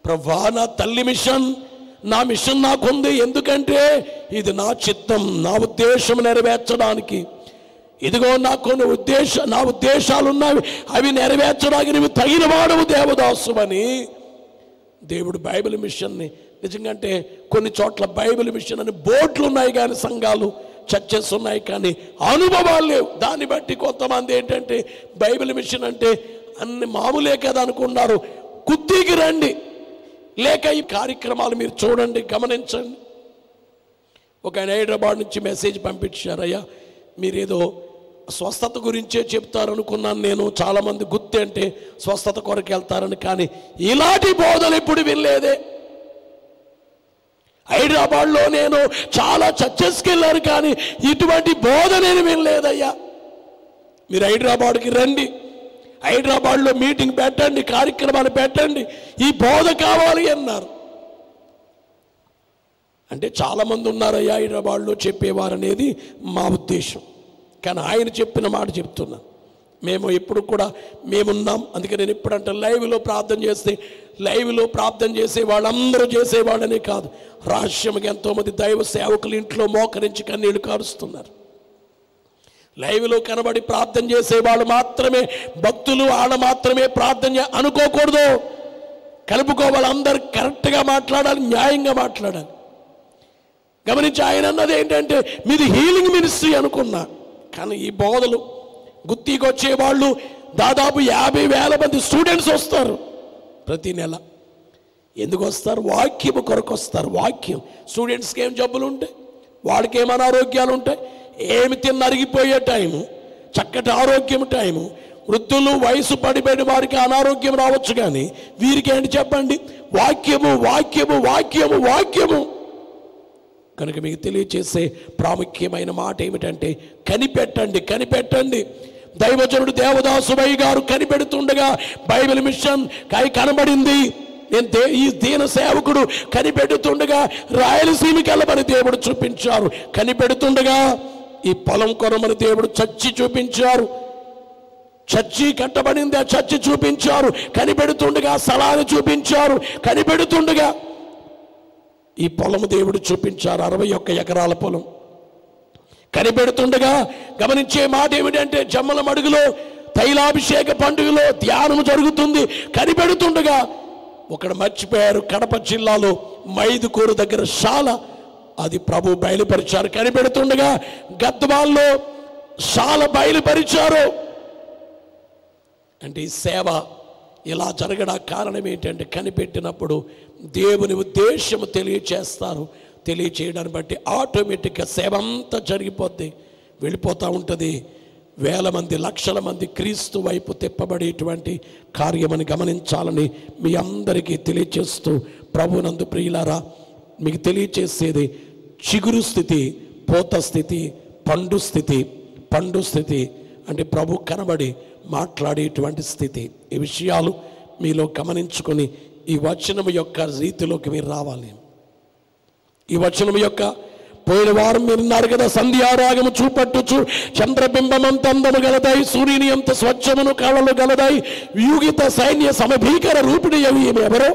ప్రభువా, నా తల్లి మిషన్, నా మిషన్ నాకుంది. ఎందుకంటే ఇది నా చిత్తం, నా ఉద్దేశం నెరవేర్చడానికి. ఇదిగో నాకు కొన్ని నా ఉద్దేశాలు ఉన్నాయి, అవి నెరవేర్చడానికి నువ్వు తగిన వాడవు దేవదాసు అని దేవుడు బైబిల్ మిషన్ని, నిజంగా అంటే కొన్ని చోట్ల బైబిల్ మిషన్ అని బోర్డులు ఉన్నాయి కానీ సంఘాలు చర్చెస్ ఉన్నాయి కానీ అనుభవాలు లేవు. దాన్ని బట్టి కొంతమంది ఏంటంటే బైబిల్ మిషన్ అంటే అన్ని మామూలే కదా అనుకున్నారు. కుర్తీకి రండి, లేక ఈ కార్యక్రమాలు మీరు చూడండి, గమనించండి. ఒక ఆయన హైదరాబాద్ నుంచి మెసేజ్ పంపించారు, అయ్యా మీరేదో స్వస్థత గురించే చెప్తారనుకున్నాను నేను. చాలామంది గుర్తు అంటే స్వస్థత కొరకు వెళ్తారని, కానీ ఇలాంటి బోధలు ఎప్పుడు వినలేదే. హైదరాబాద్లో నేను చాలా చర్చెస్కి వెళ్ళాను కానీ ఇటువంటి బోధ నేను వినలేదయ్యా. మీరు హైదరాబాద్కి రండి, హైదరాబాద్లో మీటింగ్ పెట్టండి, కార్యక్రమాలు పెట్టండి, ఈ బోధ కావాలి అన్నారు. అంటే చాలామంది ఉన్నారయ్యా హైదరాబాద్లో చెప్పేవారు అనేది మా ఉద్దేశం. కానీ ఆయన చెప్పిన మాట చెప్తున్నాను. మేము ఎప్పుడు కూడా మేమున్నాం. అందుకే నేను ఎప్పుడంటే లైవ్లో ప్రార్థన చేస్తే, లైవ్లో ప్రార్థన చేసే వాళ్ళందరూ చేసేవాళ్ళనే కాదు, రహస్యంగా ఎంతోమంది దైవ సేవకులు ఇంట్లో మోకరించి కన్నీళ్లు కారుస్తున్నారు. లైవ్లో కనబడి ప్రార్థన చేసేవాళ్ళు మాత్రమే భక్తులు, వాళ్ళ మాత్రమే ప్రార్థన అనుకోకూడదు. కలుపుకోవాలి, అందరు కరెక్ట్గా మాట్లాడాలి, న్యాయంగా మాట్లాడాలి. గమనించి ఆయన అన్నది ఏంటంటే మీది హీలింగ్ మినిస్ట్రీ అనుకున్నా, కానీ ఈ బోధలు గుత్తికి వచ్చేవాళ్ళు దాదాపు 50,000 మంది స్టూడెంట్స్ వస్తారు ప్రతి నెల. ఎందుకు వస్తారు? వాక్యము కొరకు వస్తారు. వాక్యం. స్టూడెంట్స్కి ఏం జబ్బులు ఉంటాయి, వాడికి ఏం అనారోగ్యాలు ఉంటాయి, ఏమి తిన్న అరిగిపోయే టైము, చక్కటి ఆరోగ్యం టైము. వృద్ధులు, వయసు పడిపోయిన వారికి అనారోగ్యం రావచ్చు, కానీ వీరికి ఏంటి చెప్పండి? వాక్యము, వాక్యము, వాక్యము, వాక్యము. కనుక మీకు తెలియచేసే ప్రాముఖ్యమైన మాట ఏమిటంటే కనిపెట్టండి, కనిపెట్టండి. దైవజనుడు దేవదాసుబయ్య గారు కనిపెడుతుండగా బైబిల్ మిషన్ కనబడింది. నేను ఈ దీన సేవకుడు కనిపెడుతుండగా రాయలసీమకి వెళ్ళమని దేవుడు చూపించారు. కనిపెడుతుండగా ఈ పొలం కొనమని దేవుడు చర్చి చూపించారు. చర్చి కట్టబడింది, ఆ చర్చి చూపించారు. కనిపెడుతుండగా స్థలాన్ని చూపించారు. కనిపెడుతుండగా ఈ పొలము దేవుడు చూపించారు, 61 ఎకరాల పొలం. కనిపెడుతుండగా గమనించే మాట ఏమిటంటే జమ్మల మడుగులో తైలాభిషేక పండుగలో ధ్యానం జరుగుతుంది. కనిపెడుతుండగా ఒకడు మర్చిపోయారు, కడప జిల్లాలో మైదుకూరు దగ్గర శాల, అది ప్రభు బయలుపరిచారు. కనిపెడుతుండగా గద్వాల్లో శాల బయలుపరిచారు. అంటే ఈ సేవ ఇలా జరగడానికి కారణం ఏంటంటే కనిపెట్టినప్పుడు దేవుని ఉద్దేశము తెలియచేస్తారు. తెలియచేయడాన్ని బట్టి ఆటోమేటిక్గా సేవ అంతా జరిగిపోద్ది, వెళ్ళిపోతూ ఉంటుంది. 1000 మంది, లక్షల మంది క్రీస్తు వైపు తిప్పబడేటువంటి కార్యమని గమనించాలని మీ అందరికీ తెలియచేస్తూ, ప్రభునందు ప్రియులారా, మీకు తెలియచేసేది చిగురు స్థితి, పోత స్థితి, పండు స్థితి. పండు స్థితి అంటే ప్రభు కనబడి మాట్లాడేటువంటి స్థితి. ఈ విషయాలు మీలో గమనించుకొని ఈ వచనం యొక్క రీతిలోకి మీరు రావాలి. ఈ వచనం యొక్క పోయిన వారం మీరు విన్నారు కదా, సంధ్యారాగము చూపట్టుచు చంద్రబింబమంత అందము గలదై, సూర్యుని అంత స్వచ్ఛమును కళలు గలదై, వ్యూగిత సైన్య సమభీకర రూపిణి అవి ఎవరో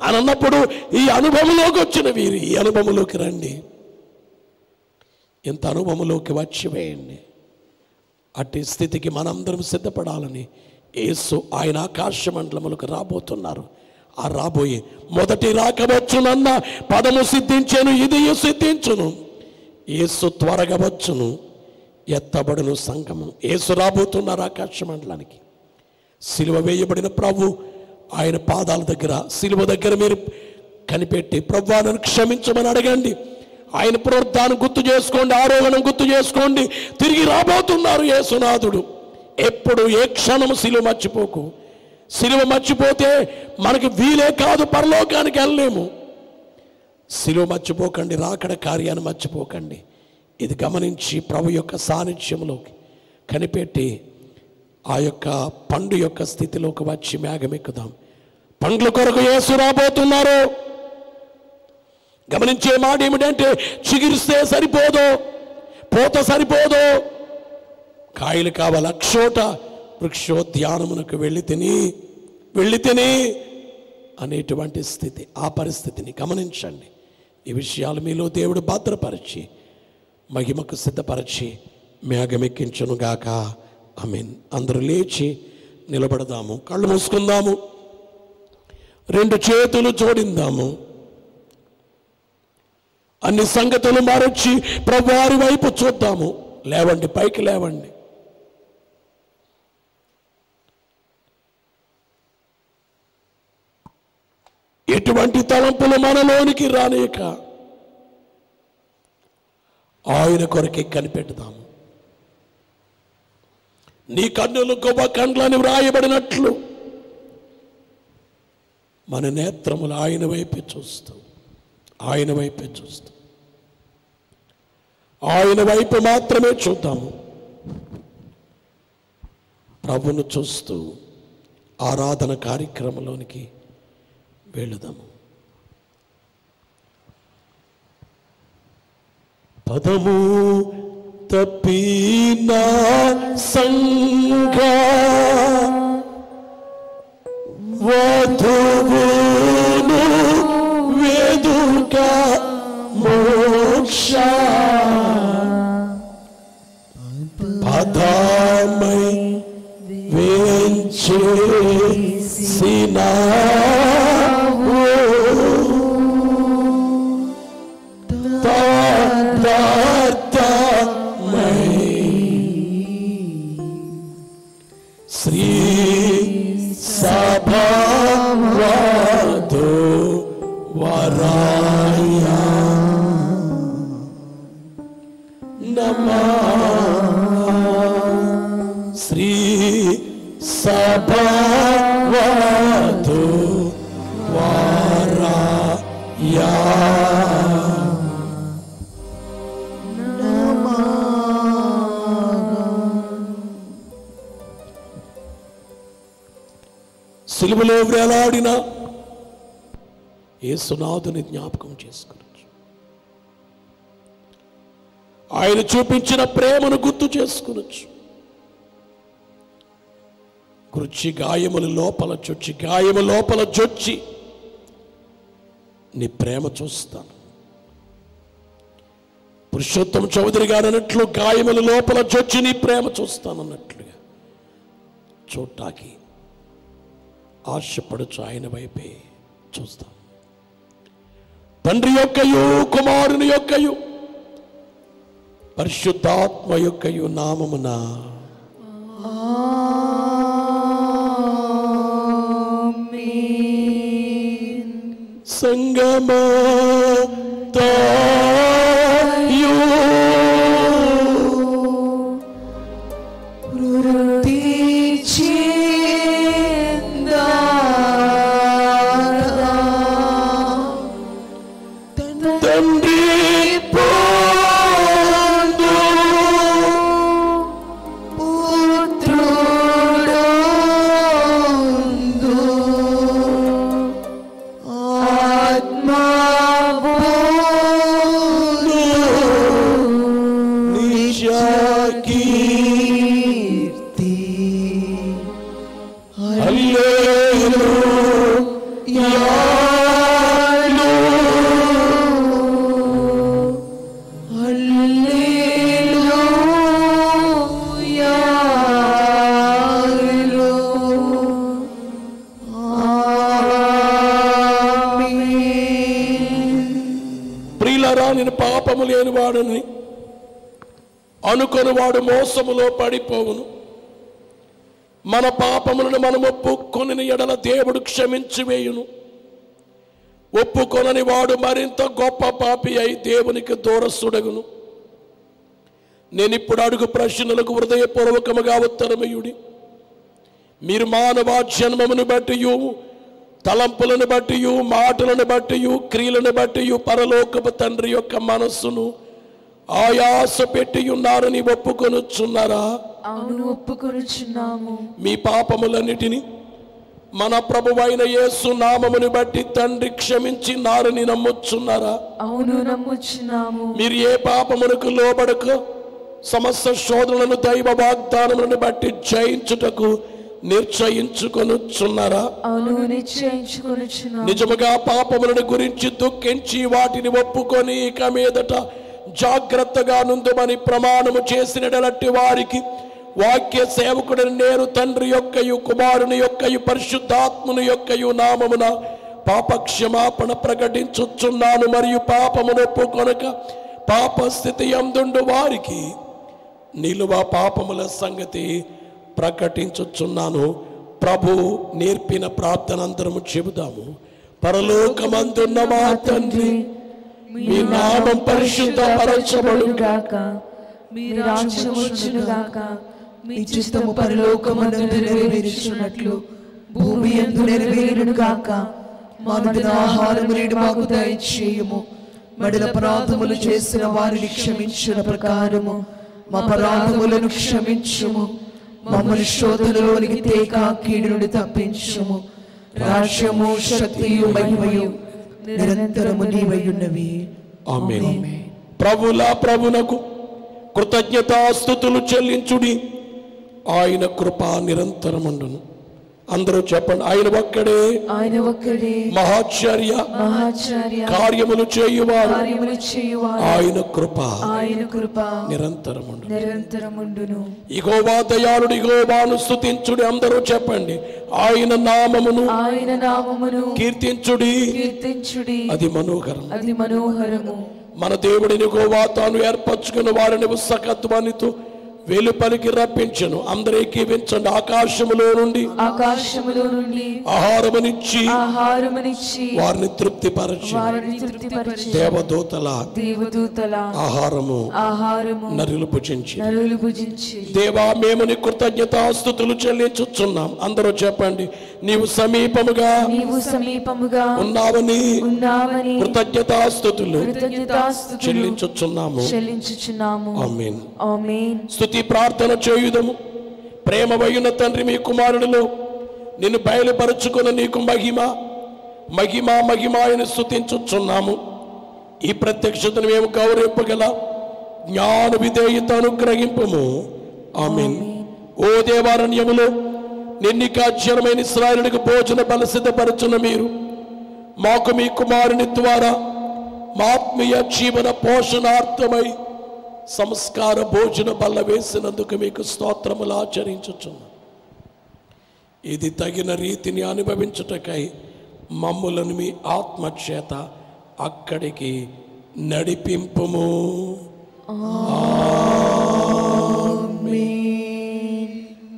అని అన్నప్పుడు ఈ అనుభవంలోకి వచ్చిన వీరు ఈ అనుభవంలోకి రండి. ఇంత అనుభవంలోకి వచ్చి వేయండి. అట్టి స్థితికి మనందరం సిద్ధపడాలని యేసు ఆయన ఆకాశ మండలములకు రాబోతున్నారు. ఆ రాబోయే మొదటి రాకవచ్చునన్న పదము సిద్ధించెను, ఇది సిద్ధించును. యేసు త్వరగా వచ్చును, ఎత్తబడును సంఘము. యేసు రాబోతున్నారు ఆకాశ మండలానికి. సిలువ వేయబడిన ప్రభు ఆయన పాదాల దగ్గర, సిలువ దగ్గర మీరు కనిపెట్టి ప్రభువా నన్ను క్షమించమని అడగండి. ఆయన పునరుద్ధానం గుర్తు చేసుకోండి, ఆరోహణం గుర్తు చేసుకోండి. తిరిగి రాబోతున్నారు యేసునాథుడు. ఎప్పుడు ఏ క్షణము సిలువ మర్చిపోకు. సిలువ మర్చిపోతే మనకి వీలే కాదు, పరలోకానికి వెళ్ళలేము. సిలువ మర్చిపోకండి, రాకడ కార్యాన్ని మర్చిపోకండి. ఇది గమనించి ప్రభు యొక్క సాన్నిధ్యంలోకి కనిపెట్టి ఆ యొక్క పండు యొక్క స్థితిలోకి వచ్చి మేఘమెక్కుదాం. పండ్ల కొరకు యేసు రాబోతున్నారు. గమనించే మాట ఏమిటంటే, చిగిరిస్తే సరిపోదు, పోత సరిపోదు, కాయలు కావాలి. అక్షోట వృక్షోద్యానమునకు వెళ్ళి తిని అనేటువంటి స్థితి, ఆ పరిస్థితిని గమనించండి. ఈ విషయాలు మీలో దేవుడు భద్రపరిచి మహిమకు సిద్ధపరిచి మేఘమెక్కించునుగాక. ఆమేన్. అందరూ లేచి నిలబడదాము, కళ్ళు మూసుకుందాము, రెండు చేతులు జోడిందాము. అన్ని సంగతులు మరచి ప్రభువారి వైపు చూద్దాము. లేవండి, పైకి లేవండి. ఎటువంటి తలంపులు మనలోనికి రానేక ఆయన కొరకే కనిపెట్టుదాము. నీ కన్నులు గొప్ప కండ్లని వ్రాయబడినట్లు మన నేత్రములు ఆయన వైపే చూస్తూ, ఆయన వైపే చూస్తూ, ఆయన వైపు మాత్రమే చూద్దాము. ప్రభును చూస్తూ ఆరాధన కార్యక్రమంలోనికి వెళుదాము. పదము తప్పిన సంఘ వధువును వేదుక మోక్ష పదమై వేంచేసిన శ్రీ సభావధు వరాయ నమః. శ్రీ సభావధు వరాయ సిలువలో వేలాడిన యేసునాథుని జ్ఞాపకం చేసుకోవచ్చు. ఆయన చూపించిన ప్రేమను గుర్తు చేసుకోవచ్చు. కృచి గాయముల లోపల చొచ్చి నీ ప్రేమ చూస్తాను. పురుషోత్తమ చౌదరి గారు అన్నట్లు గాయముల లోపల చొచ్చి నీ ప్రేమ చూస్తానన్నట్లుగా చూడటానికి ఆశపడుచు ఆయన వైపే చూస్తాం. తండ్రి యొక్కయు కుమారుని యొక్కయు పరిశుద్ధాత్మ యొక్కయు నామమున సంగమా తాయు నేను పాపము లేనివాడని అనుకొనివాడు మోసములో పడిపోవును. మన పాపములను మనం ఒప్పుకొనిన ఎడల దేవుడు క్షమించి వేయును. ఒప్పుకొనని వాడు మరింత గొప్ప పాపి అయి దేవునికి దూరస్తుడగును. నేను ఇప్పుడు అడుగు ప్రశ్నలకు హృదయపూర్వకముగా ఉత్తరమయుడి. మీరు మానవ జన్మమును బట్టి, తలంపులను బట్టి, మాటలను బట్టి, క్రియలను బట్టి పరలోకపు తండ్రి యొక్క మనస్సును ఆయాస పెట్టి ఉన్నారని ఒప్పుకొనుచున్నారా? అవును, ఒప్పుకొనుచున్నాము. మీ పాపములన్నిటిని మన ప్రభువైన యేసు నామమును బట్టి తండ్రి క్షమించినారని నమ్ముచున్నారా? అవును, నమ్ముచున్నాము. మీరు ఏ పాపమునకు లోబడక సమస్త శోధనలను దైవ వాగ్దానములను బట్టి జయించుటకు నిశ్చయించుకొనుచున్నారా? అవును, నిశ్చయించుకొనుచున్నాము. నిజముగా పాపములను గురించి దుఃఖించి వాటిని ఒప్పుకొని ఇక మీదట జాగ్రత్తగా నుందుమని ప్రమాణము చేసినటువంటి వారికి వాక్య సేవకుడిని నేను తండ్రి యొక్కయు కుమారుని యొక్కయు పరిశుద్ధాత్ముని యొక్కయు నామమున పాపక్షమాపణ ప్రకటించుచున్నాను. మరియు పాపమును ఒప్పుకొనక పాప స్థితి యందుండు వారికి నిలువ పాపముల సంగతి ప్రకటించుచున్నాను. ప్రభు నేర్పిన ప్రార్థన అందరము చెబుదాము. పరలోకమందున్న మా తండ్రి, మీ నామం పరిశుద్ధపరచబడుగాక, మీ రాజ్యం వచ్చునుగాక, మీ చిత్తము పరలోకమందు నెరవేరుచున్నట్లు భూమి యందు నెరవేరునుగాక. మా అనుదిన ఆహారము నేడు మాకు దయచేయుము. మడల అపరాధములు చేసిన వారిని క్షమించిన ప్రకారము మా అపరాధములను క్షమించుము. మమ్మల్ని శోధనలోనికి తేక కీడు నుండి తప్పించుము. రాజ్యము, శక్తియు, మహిమయు నిరంతరము నీవైయున్నవి. ఆమేన్. ప్రభునకు కృతజ్ఞతాస్తుతులు చెల్లించుడి. ఆయన కృప నిరంతరముండును. అందరూ చెప్పండి, ఆయన ఒక్కడే మహాచార్య కార్యములు చేయువాడు. ఆయన కృప నిరంతరముండును. యెహోవా దయాళుడు, యెహోవాను స్తుతించుడి. అందరూ చెప్పండి, ఆయన నామమును కీర్తించుడి. అది మనోహరము. మన దేవుడిని యెహోవా తాను ఏర్పరచుకున్న వారిని ఉత్సాహధ్వనితో వెలుపలికి రప్పించను. అందరూ ఏకీవించండి. ఆకాశములో నుండి ఆహారమునిచ్చి వారిని తృప్తిపరచి దేవదూతల ఆహారము నరులు భుజించి. దేవా, మేము నీ కృతజ్ఞతాస్తుతులు చెల్లించుచున్నాం. అందరూ చెప్పండి, నీవు సమీపముగా ఉన్నావని కృతజ్ఞతాస్తుతులు చెల్లించుచున్నాము. ఆమేన్. స్తుతి ప్రార్థన చేయుదము. ప్రేమవైన తండ్రి, మీ కుమారుడిలో నిన్ను బయలుపరుచుకున్న నీకు మహిమ అని స్తుతించుచున్నాము. ఈ ప్రత్యక్షతను మేము గౌరవింపగల జ్ఞాన విధేయత అనుగ్రహింపము. ఆమేన్. ఓ దేవారణ్యములో నిన్నికాశ్చర్యమైన ఇశ్రాయేలునికి భోజన బల సిద్ధపరచున్న మీరు మాకు మీ కుమారుని ద్వారా మా ఆత్మీయ జీవన పోషణార్థమై సంస్కార భోజన బల్ల వేసినందుకు మీకు స్తోత్రములు ఆచరించుచున్నాం. ఇది తగిన రీతిని అనుభవించుటకై మమ్ములను మీ ఆత్మచేత అక్కడికి నడిపింపుము.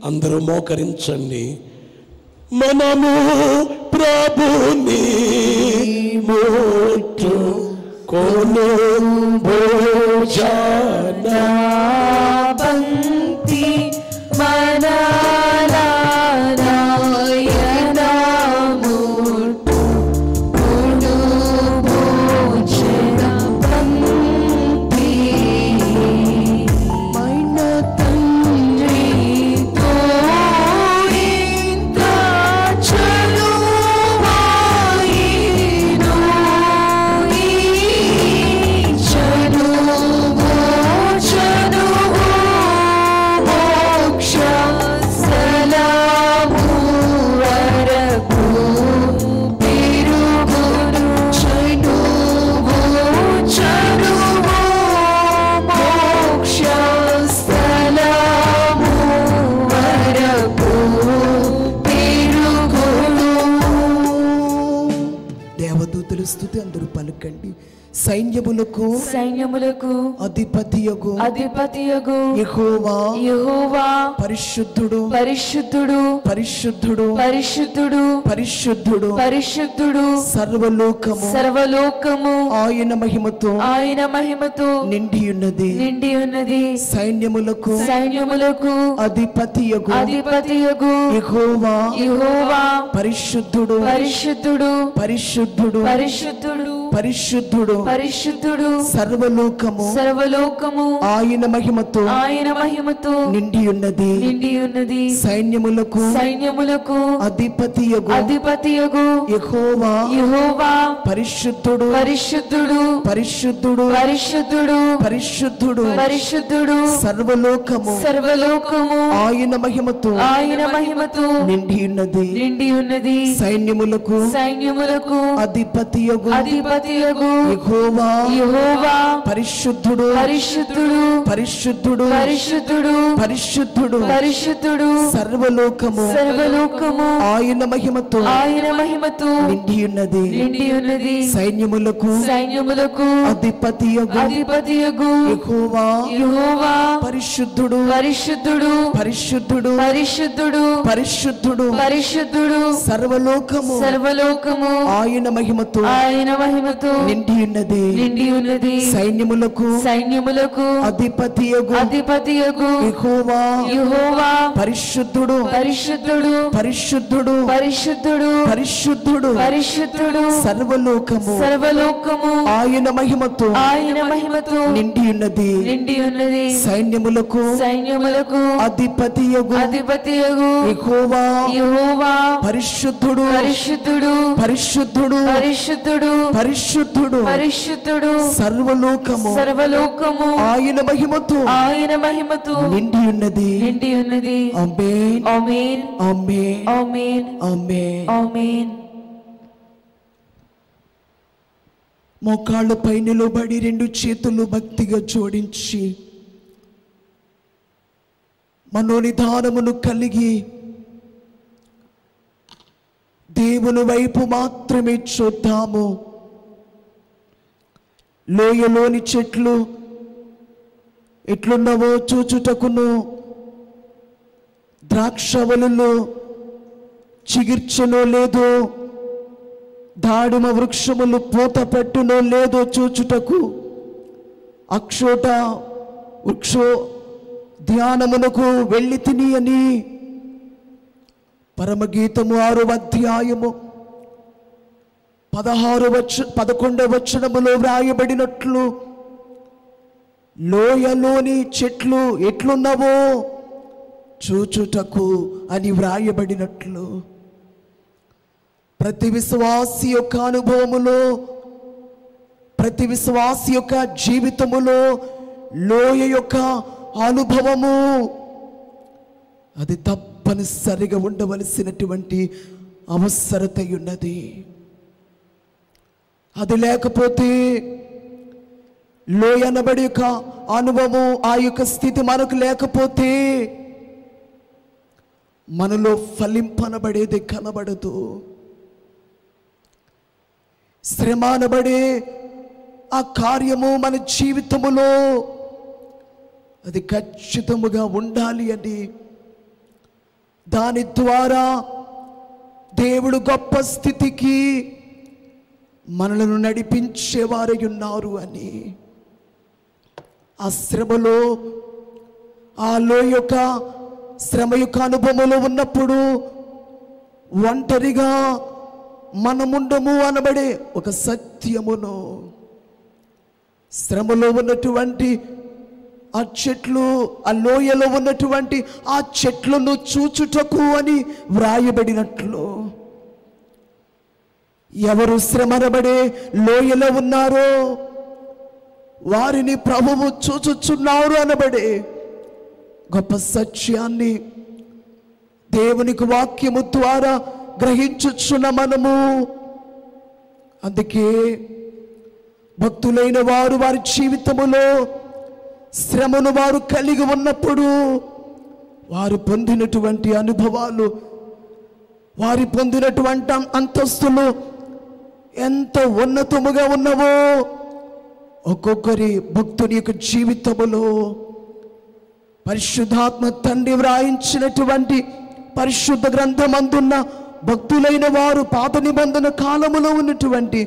అందరూ మోకరించండి. మనము ప్రభుని ముట్టుకొను భోజన పంక్తి మనలారాయణ ముట్టుకొను భోజన పంక్తి మైన తండ్రితో ఇంత చనువాయిను ఈ చనువు మోక్ష సలాము వరకు పెరుగును. చనువు మోక్ష సలాము వరకు పెరుగును. దేవదూత స్తుతులు స్తుతి అందరూ పలుకండి. సైన్యములకు అధిపతియగు యెహోవా పరిశుద్ధుడు పరిశుద్ధుడు పరిశుద్ధుడు పరిశుద్ధుడు పరిశుద్ధుడు పరిశుద్ధుడు సర్వలోకము ఆయన మహిమతో నిండి ఉన్నది సైన్యములకు అధిపతియగు యెహోవా పరిశుద్ధుడు పరిశుద్ధుడు పరిశుద్ధుడు పరిశుద్ధుడు పరిశుద్ధుడు పరిశుద్ధుడు సర్వలోకము ఆయన మహిమతో నిండి ఉన్నది సైన్యములకు అధిపతియగు యెహోవా పరిశుద్ధుడు పరిశుద్ధుడు పరిశుద్ధుడు సర్వలోకము ఆయన మహిమతో నిండి ఉన్నది సైన్యములకు అధిపతియగు యెహోవా పరిశుద్ధుడు పరిశుద్ధుడు సర్వలోకము ఆయన మహిమతో నిండి ఉన్నది సైన్యములకు అధిపతియగు యెహోవా పరిశుద్ధుడు పరిశుద్ధుడు సర్వలోకము ఆయన మహిమతో నిండి ఉన్నది సైన్యములకు అధిపతియగు యెహోవా పరిశుద్ధుడు పరిశుద్ధుడు సర్వలోకము ఆయన మహిమతో నిండి ఉన్నది సైన్యములకు అధిపతియగు యెహోవా పరిశుద్ధుడు సర్వలోకము ఆయన మహిమతో నిండి ఉన్నది ఆమేన్ మోకాళ్ళపై నిలబడి రెండు చేతులు భక్తిగా జోడించి మనోనిధానమును కలిగి దేవుని వైపు మాత్రమే చూద్దాము. లోయలోని చెట్లు ఎట్లున్నవో చూచుటకును, ద్రాక్షవల్లులు చిగిర్చనో లేదో, దాడిమ వృక్షములు పూత పెట్టునో లేదో చూచుటకు అక్షోట వృక్షో ధ్యానమునకు వెళ్ళి తిని అని పరమగీతము 6వ అధ్యాయము 11వ వచనములో వ్రాయబడినట్లు లోయలోని చెట్లు ఎట్లున్నవో చూచుటకు అని వ్రాయబడినట్లు ప్రతి విశ్వాసి యొక్క అనుభవములో, ప్రతి విశ్వాసి యొక్క జీవితములో లోయ యొక్క అనుభవము అది తప్పనిసరిగా ఉండవలసినటువంటి అవసరత ఉన్నది. అది లేకపోతే లోయ అనబడి యొక్క అనుభవం, ఆ యొక్క స్థితి మనకు లేకపోతే మనలో ఫలింపనబడేది కనబడదు. శ్రమ అనబడే ఆ కార్యము మన జీవితములో అది ఖచ్చితముగా ఉండాలి అని, దాని ద్వారా దేవుడు గొప్ప స్థితికి మనలను నడిపించేవారై ఉన్నారు అని. ఆ శ్రమలో, ఆ లోయ యొక్క శ్రమ యొక్క అనుభవంలో ఉన్నప్పుడు ఒంటరిగా మనముండము అనబడే ఒక సత్యమును, శ్రమలో ఉన్నటువంటి ఆ చెట్లు, ఆ లోయలో ఉన్నటువంటి ఆ చెట్లను చూచుటకు అని వ్రాయబడినట్లు, ఎవరు శ్రమనబడే లోయలో ఉన్నారో వారిని ప్రభువు చూచుచున్నారు అనబడే గొప్ప సత్యాన్ని దేవునికి వాక్యము ద్వారా గ్రహించుచున్న మనము. అందుకే భక్తులైన వారు వారి జీవితములో శ్రమను వారు కలిగి ఉన్నప్పుడు వారు పొందినటువంటి అనుభవాలు, వారి పొందినటువంటి అంతస్తులు ఎంత ఉన్నతముగా ఉన్నవో ఒక్కొక్కరి భక్తుని యొక్క జీవితములో పరిశుద్ధాత్మ తండ్రి వ్రాయించినటువంటి పరిశుద్ధ గ్రంథమందున్న భక్తులైన వారు పాత నిబంధన కాలములో ఉన్నటువంటి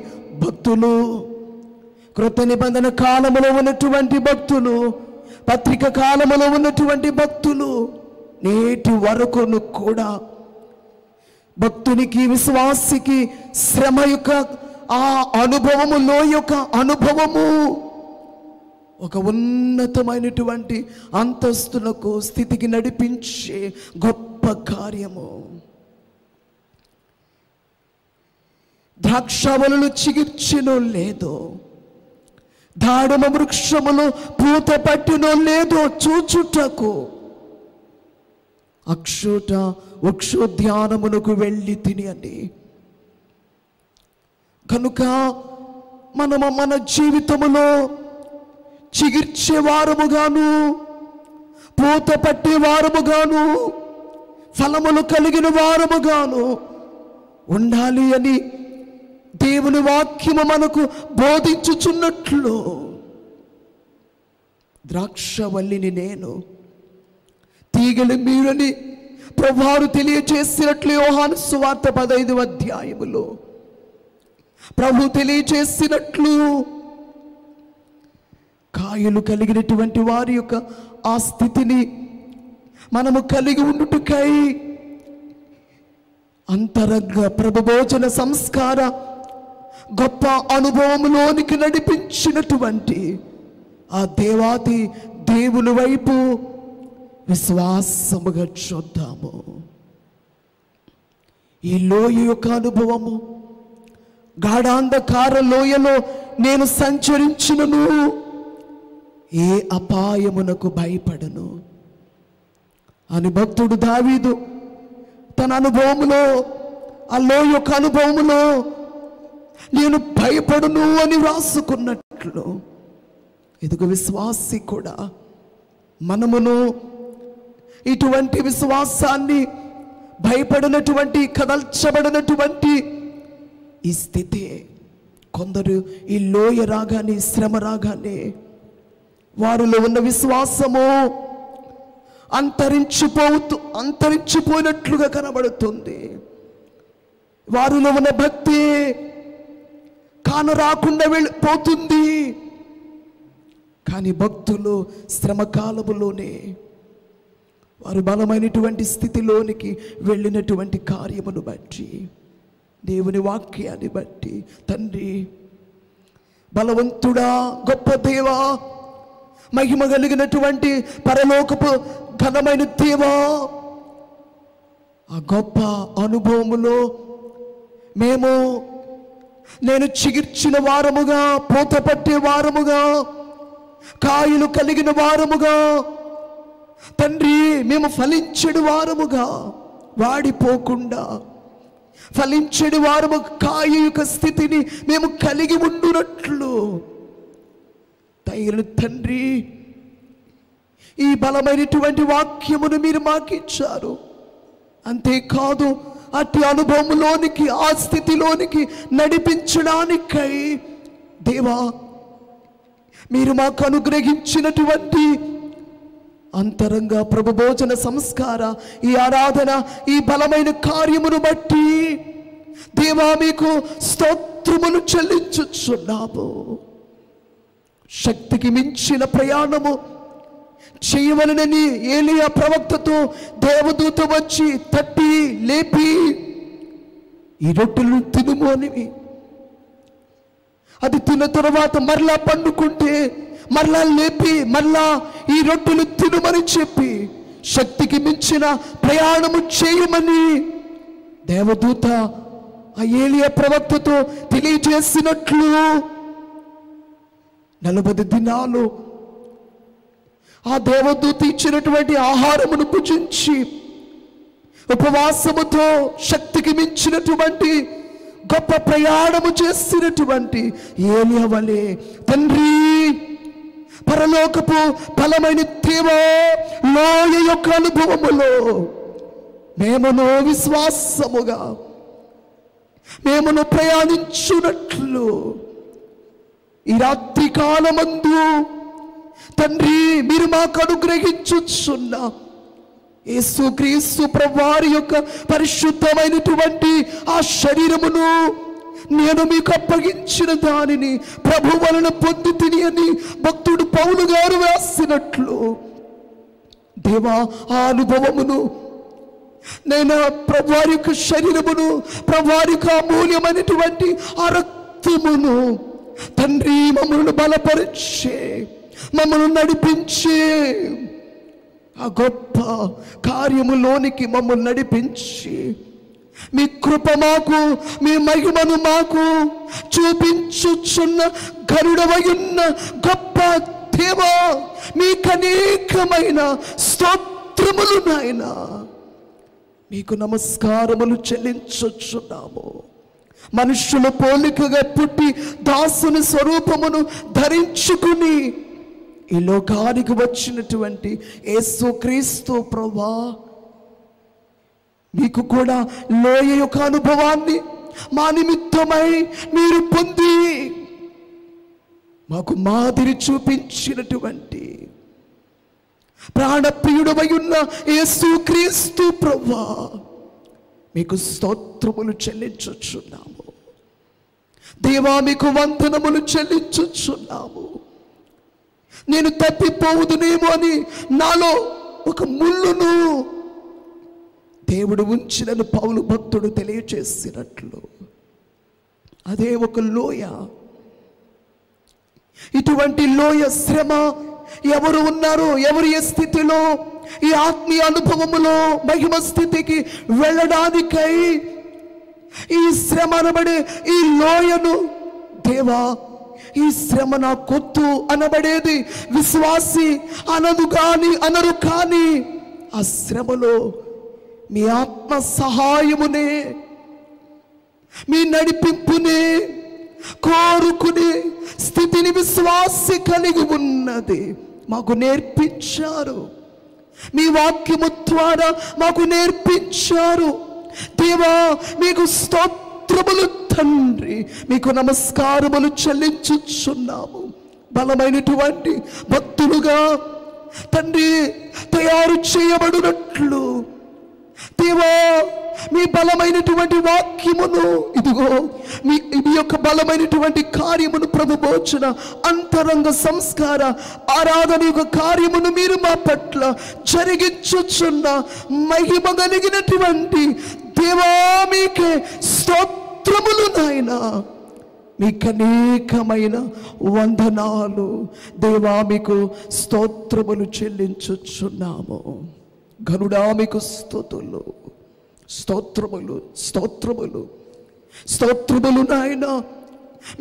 భక్తులు, కృత నిబంధన కాలములో ఉన్నటువంటి భక్తులు, పత్రిక కాలములో ఉన్నటువంటి భక్తులు, నేటి వరకును కూడా భక్తునికి విశ్వాసికి శ్రమ యొక్క ఆ అనుభవములో యొక్క అనుభవము ఒక ఉన్నతమైనటువంటి అంతస్తులకు స్థితికి నడిపించే గొప్ప కార్యము. ద్రాక్షవలలు చిగిర్చినో లేదో, దాడమ వృక్షములు పూత పట్టినో లేదో చూచుటకు అక్షుట వృక్షోద్యానమునకు వెళ్ళి తిని అని. కనుక మనము మన జీవితములో చిగిర్చే వారముగాను, పూత పట్టే వారముగాను, ఫలములు కలిగిన వారముగాను ఉండాలి అని దేవుని వాక్యము మనకు బోధించుచున్నట్లు ద్రాక్షవల్లిని నేను, తీగలు మీరని ప్రభువారు తెలియచేసినట్లు యోహాను సువార్త 15వ అధ్యాయములో ప్రభు తెలియచేసినట్లు కాయలు కలిగినటువంటి వారి యొక్క ఆ స్థితిని మనము కలిగి ఉండుటకై అంతరంగ ప్రభుభోజన సంస్కార గొప్ప అనుభవంలోనికి నడిపించినటువంటి ఆ దేవాది దేవుని వైపు విశ్వాసముగా చూద్దాము. ఈ లోయ యొక్క అనుభవము, గాఢాంధకార లోయలో నేను సంచరించును, ఏ అపాయమునకు భయపడను అని భక్తుడు దావీదు తన అనుభవములో, ఆ లోయ యొక్క అనుభవములో నేను భయపడును అని వ్రాసుకున్నట్లు ఇదిగో విశ్వాసి కూడా మనమును ఇటువంటి విశ్వాసాన్ని, భయపడినటువంటి కదల్చబడినటువంటి ఈ స్థితి కొందరు ఈ లోయ రాగానే, శ్రమ రాగానే వారిలో ఉన్న విశ్వాసము అంతరించిపోయినట్లుగా కనబడుతుంది. వారిలో ఉన్న భక్తి కానరాకుండా వెళ్ళిపోతుంది. కానీ భక్తులు శ్రమ కాలములోనే వారు బలమైనటువంటి స్థితిలోనికి వెళ్ళినటువంటి కార్యమును బట్టి, దేవుని వాక్యాన్ని బట్టి, తండ్రి బలవంతుడా, గొప్ప దేవా, మహిమ కలిగినటువంటి పరలోకపు ఘనమైన దేవా, ఆ గొప్ప అనుభవములో నేను చిగిర్చిన వారముగా, పూత పట్టే వారముగా, కాయలు కలిగిన వారముగా, తండ్రి మేము ఫలించెడు వారముగా, వాడిపోకుండా ఫలించెడు వారము కాయ యొక్క స్థితిని మేము కలిగి ఉండునట్లు దయగల తండ్రి ఈ బలమైనటువంటి వాక్యమును మీరు మాకిచ్చారు. అంతేకాదు అట్టి అనుభవంలోనికి, ఆ స్థితిలోనికి నడిపించడానికై దేవా మీరు మాకు అనుగ్రహించినటువంటి అంతరంగ ప్రభుభోజన సంస్కార ఈ ఆరాధన, ఈ బలమైన కార్యమును బట్టి దేవా మీకు స్తోత్రములు చెల్లించుచున్నాము. శక్తికి మించిన ప్రయాణము చేయవలనని ఏలియా ప్రవక్తతో దేవదూత వచ్చి తట్టి లేపి ఈ రొట్టెలను తినుము అని, అది తిన్న తర్వాత మరలా పండుకుంటే మరలా లేపి మరలా ఈ రొట్టెలు తినుమని చెప్పి శక్తికి మించిన ప్రయాణము చేయమని దేవదూత ఆ ఏలియా ప్రవక్తతో తెలియజేసినట్లు 40 దినాలు ఆ దేవదూత ఇచ్చినటువంటి ఆహారమును భుజించి ఉపవాసముతో శక్తికి మించినటువంటి గొప్ప ప్రయాణము చేసినటువంటి ఏలియా వలె తండ్రి పరలోకపు బలమైన దేవా, లోయ యొక్క అనుభవములో మేమును విశ్వాసముగా మేమును ప్రయాణించున్నట్లు ఈ రాత్రి కాలమందు తండ్రి మీరు మాకు అనుగ్రహించుచున్న యేసుక్రీస్తు ప్రభువారి యొక్క పరిశుద్ధమైనటువంటి ఆ శరీరమును నేను మీకు అప్పగించిన దానిని ప్రభు వలన పొంది తిని అని భక్తుడు పౌలు గారు రాసినట్లు దేవా ఆ అనుభవమును నేను ప్రభువారి యొక్క శరీరమును ప్రభువారి యొక్క అమూల్యమైనటువంటి ఆ రక్తమును తండ్రి మమ్మల్ని బలపరిచే మమ్మల్ని నడిపించే ఆ గొప్ప కార్యములోనికి మమ్మల్ని నడిపించి మీ కృప మాకు మీ మహిమను మాకు చూపించుచున్న గరుడవయున్న గొప్ప దేవా మీకు అనేకమైన స్తోత్రములు నాయనా మీకు నమస్కారములు చెల్లించుచున్నాము. మనుష్యుల పోలికగా పుట్టి దాసుని స్వరూపమును ధరించుకుని ఈ లోకానికి వచ్చినటువంటి యేసుక్రీస్తు ప్రభువా మీకు కూడా లోయ యొక్క అనుభవాన్ని మా నిమిత్తమై మీరు పొంది మాకు మాదిరి చూపించినటువంటి ప్రాణప్రియుడమై ఉన్న యేసుక్రీస్తు ప్రభువా మీకు స్తోత్రములు చెల్లించుచున్నాము. దేవా మీకు వందనములు చెల్లించుచున్నాము. నేను తప్పిపోవుదునేమో అని నాలో ఒక ముళ్ళును దేవుడు ఉంచినను పౌలు భక్తుడు తెలియచేసినట్లు అదే ఒక లోయ. ఇటువంటి లోయ శ్రమ ఎవరు ఉన్నారో, ఎవరు ఏ స్థితిలో ఈ ఆత్మీయ అనుభవములో మహిమ స్థితికి వెళ్ళడానికై ఈ శ్రమ అనబడే ఈ లోయను దేవా ఈ శ్రమ నా కొత్తు అనబడేది విశ్వాసి అనరు కానీ ఆ శ్రమలో మీ ఆత్మ సహాయమునే మీ నడిపింపునే కోరుకునే స్థితిని విశ్వాసి కలిగి ఉన్నది మాకు నేర్పించారు. మీ వాక్యము ద్వారా మాకు నేర్పించారు. దేవా మీకు స్తోత్రములు తండ్రి, మీకు నమస్కారములు చెల్లించుచున్నాము. బలమైనటువంటి భక్తులుగా తండ్రి తయారు చేయబడినట్లు దేవా మీ బలమైనటువంటి వాక్యమును ఇదిగో మీ యొక్క బలమైనటువంటి కార్యమును ప్రభుబోచన అంతరంగ సంస్కార ఆరాధన యొక్క కార్యమును మీరు మా పట్ల జరిగించుచున్న మహిమ కలిగినటువంటి దేవా మీకే స్తోత్రములు నాయనా. మీకు అనేకమైన వందనాలు దేవా, మీకు స్తోత్రములు చెల్లించుచున్నాము. గరుడా మీకు స్తుతులు, స్తోత్రములు స్తోత్రములు స్తోత్రములు నాయన.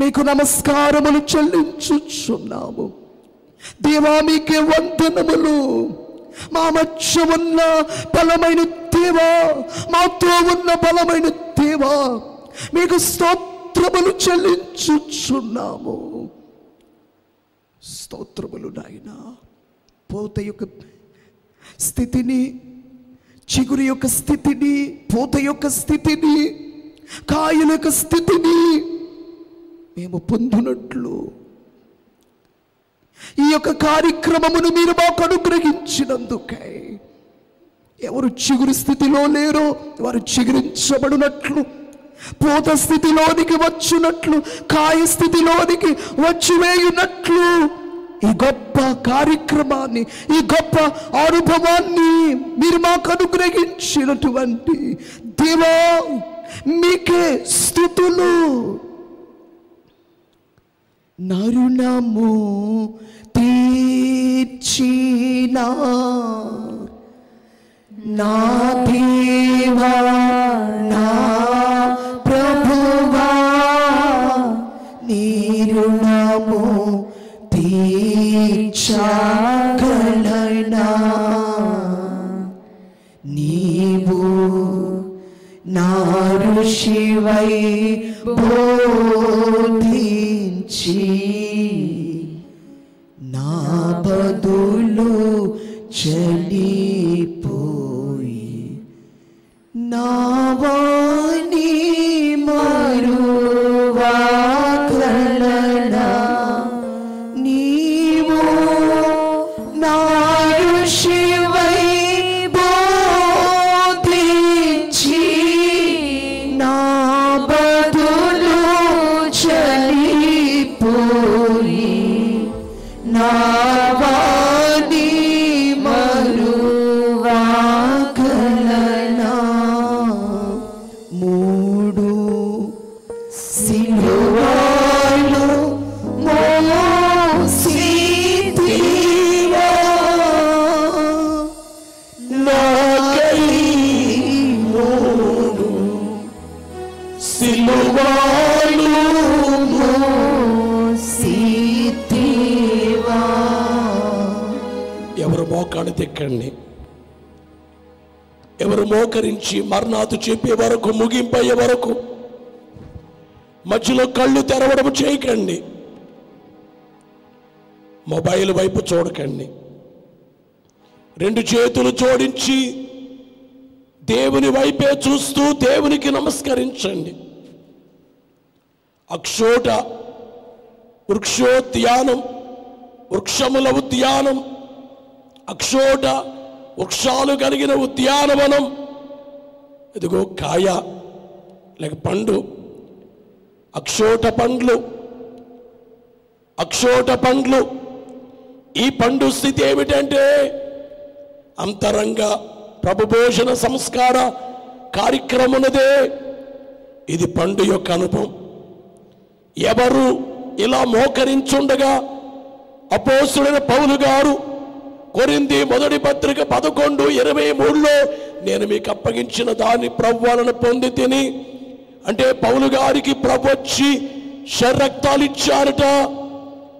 మీకు నమస్కారములు చెల్లించుచున్నాము దేవా. మీకే వందనములు. మా మధ్య ఉన్న బలమైన దేవా, మాతో ఉన్న బలమైన దేవా, మీకు స్తోత్రములు చెల్లించుచున్నాము. స్తోత్రములు నాయన. పూత యొక్క స్థితిని, చిగురు యొక్క స్థితిని, పూత యొక్క స్థితిని, కాయల యొక్క స్థితిని మేము పొందునట్లు ఈ యొక్క కార్యక్రమమును మీరు మాకు అనుగ్రహించినందుకై ఎవరు చిగురు స్థితిలో లేరో వారు చిగురించబడినట్లు, పూత స్థితిలోనికి వచ్చినట్లు, కాయ స్థితిలోనికి వచ్చివేయునట్లు ఈ గొప్ప కార్యక్రమాన్ని, ఈ గొప్ప అనుభవాన్ని మీరు మాకు అనుగ్రహించినటువంటి దేవా మీకే స్తుతులు. నరుణము తీర్చిన నా దేవా నా ప్రభువా, నీ రుణము తీర్చగలనా? నీవు నా ఋషివై బోధించి నా బదులు చనిపోయి నా వాణి పోయి నా వాణి మరువాగలనా మూడు సిలువలు మోసితివా నాకై మూడు సిలువలు మోసితివా ఎవరు మోకాడు తెక్కండి, ఎవరు మోకరించి మర్నాథు చెప్పే వరకు, ముగింపయ్యే వరకు మధ్యలో కళ్ళు తెరవడం చేయకండి. మొబైల్ వైపు చూడకండి. రెండు చేతులు జోడించి దేవుని వైపే చూస్తూ దేవునికి నమస్కరించండి. అక్షోట వృక్షోద్యానం, వృక్షముల ఉద్యానం, అక్షోట వృక్షాలు కలిగిన ఉద్యానవనం. ఇదిగో కాయ లేక పండు, అక్షోట పండ్లు, అక్షోట పండ్లు. ఈ పండు స్థితి ఏమిటంటే అంతరంగ ప్రభుభోజన సంస్కార కార్యక్రమమునదే ఇది పండు యొక్క అనుభవం. ఎవరు ఇలా మోకరించుండగా అపోస్తులైన పౌలు గారు కొరింథీ మొదటి పత్రిక 11:23లో నేను మీకు అప్పగించిన దాన్ని ప్రభువులను పొంది తిని, అంటే పౌలు గారికి ప్రభు వచ్చి శరక్తాలు ఇచ్చారట.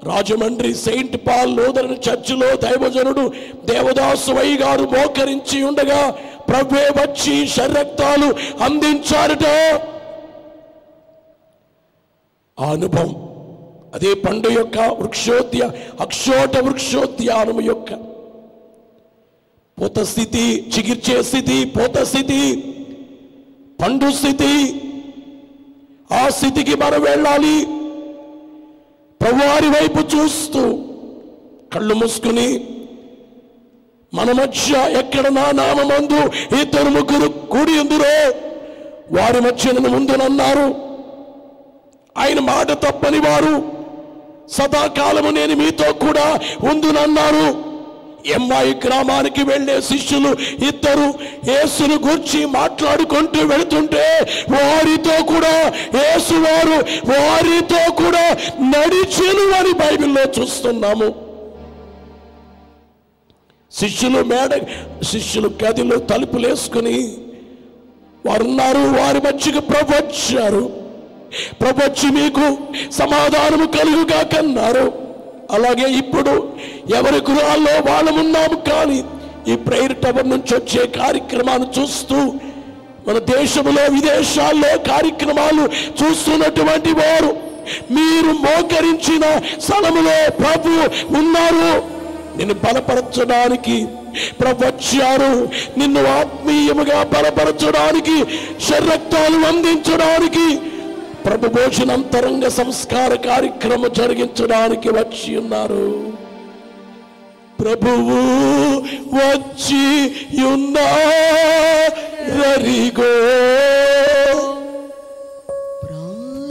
రాజమండ్రి సెయింట్ పాల్ లూథరన్ చర్చిలో దైవజనుడు దేవదాసు వయ్య గారు మోకరించి ఉండగా ప్రభువే వచ్చి శరక్తాలు అందించారట. ఆ అనుభవం అదే పండు యొక్క అక్షోట వృక్షోద్యానము యొక్క పూత స్థితి, చిగిర్చే స్థితి, పూత స్థితి, పండు స్థితి. ఆ స్థితికి మనం వెళ్ళాలి. ప్రభువారి వైపు చూస్తూ కళ్ళు మూసుకుని, మన మధ్య ఎక్కడ నా నామమందు 2-3 కూడి ఉందురో వారి మధ్య నన్ను ముందునన్నారు. ఆయన మాట తప్పని వారు సదాకాలము నేను మీతో కూడా ఉందునన్నారు. ఎమ్మాయి గ్రామానికి వెళ్ళే శిష్యులు 2 యేసును గూర్చి మాట్లాడుకుంటూ వెళుతుంటే వారితో కూడా యేసు వారు వారితో కూడా నడిచెను అని బైబిల్లో చూస్తున్నాము. శిష్యులు గదిలో తలుపులు వేసుకుని వారున్నారు. వారి మధ్యకు ప్రభు వచ్చారు. ప్రభు వచ్చి మీకు సమాధానము కలుగుగా కన్నారు. అలాగే ఇప్పుడు ఎవరి గృహాల్లో వాళ్ళమున్నాము, కానీ ఈ ప్రేయర్ టవర్ నుంచి వచ్చే కార్యక్రమాన్ని చూస్తూ మన దేశంలో విదేశాల్లో కార్యక్రమాలు చూస్తున్నటువంటి వారు మీరు మోకరించిన స్థలములో ప్రభు ఉన్నారు. నిన్ను బలపరచడానికి ప్రభు వచ్చారు. నిన్ను ఆత్మీయముగా బలపరచడానికి, శరక్తాలు అందించడానికి, ప్రభు భోజనంతరంగ సంస్కార కార్యక్రమం జరిగించడానికి వచ్చి ఉన్నారు. ప్రభువు వచ్చి ఉన్నారరిగో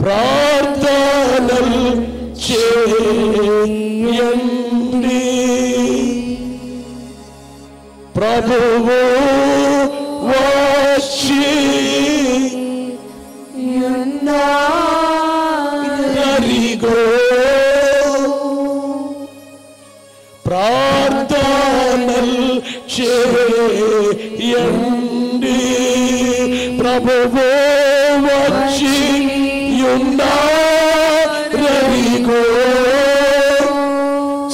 ప్రార్థనలు చేయండి. ప్రభువు వచ్చి ఉన్నారరిగో ప్రార్థనలు చేయండి. ప్రభువు వచ్చి ఉన్నారరిగో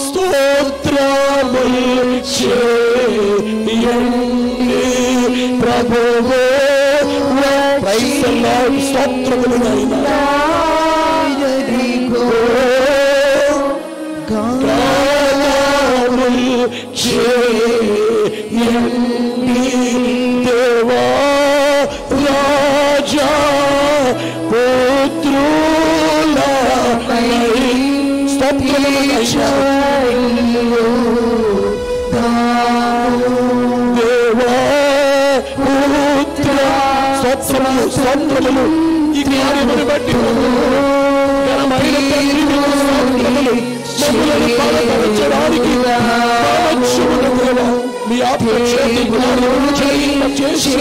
స్తోత్రములు చేయండి. ప్రభువు స్తోత్రములు దేవా రాజా పుత్రుల దేవా పుత్ర స్తోత్రములు ఈ కార్యమును బట్టి ఘనమైన తండ్రి మీకు స్తోత్రములు. మమ్మలను బలపరచడానికి కావచ్చున్న దేవా, మీ ఆత్మచేతి కార్యము చేయింపచేసి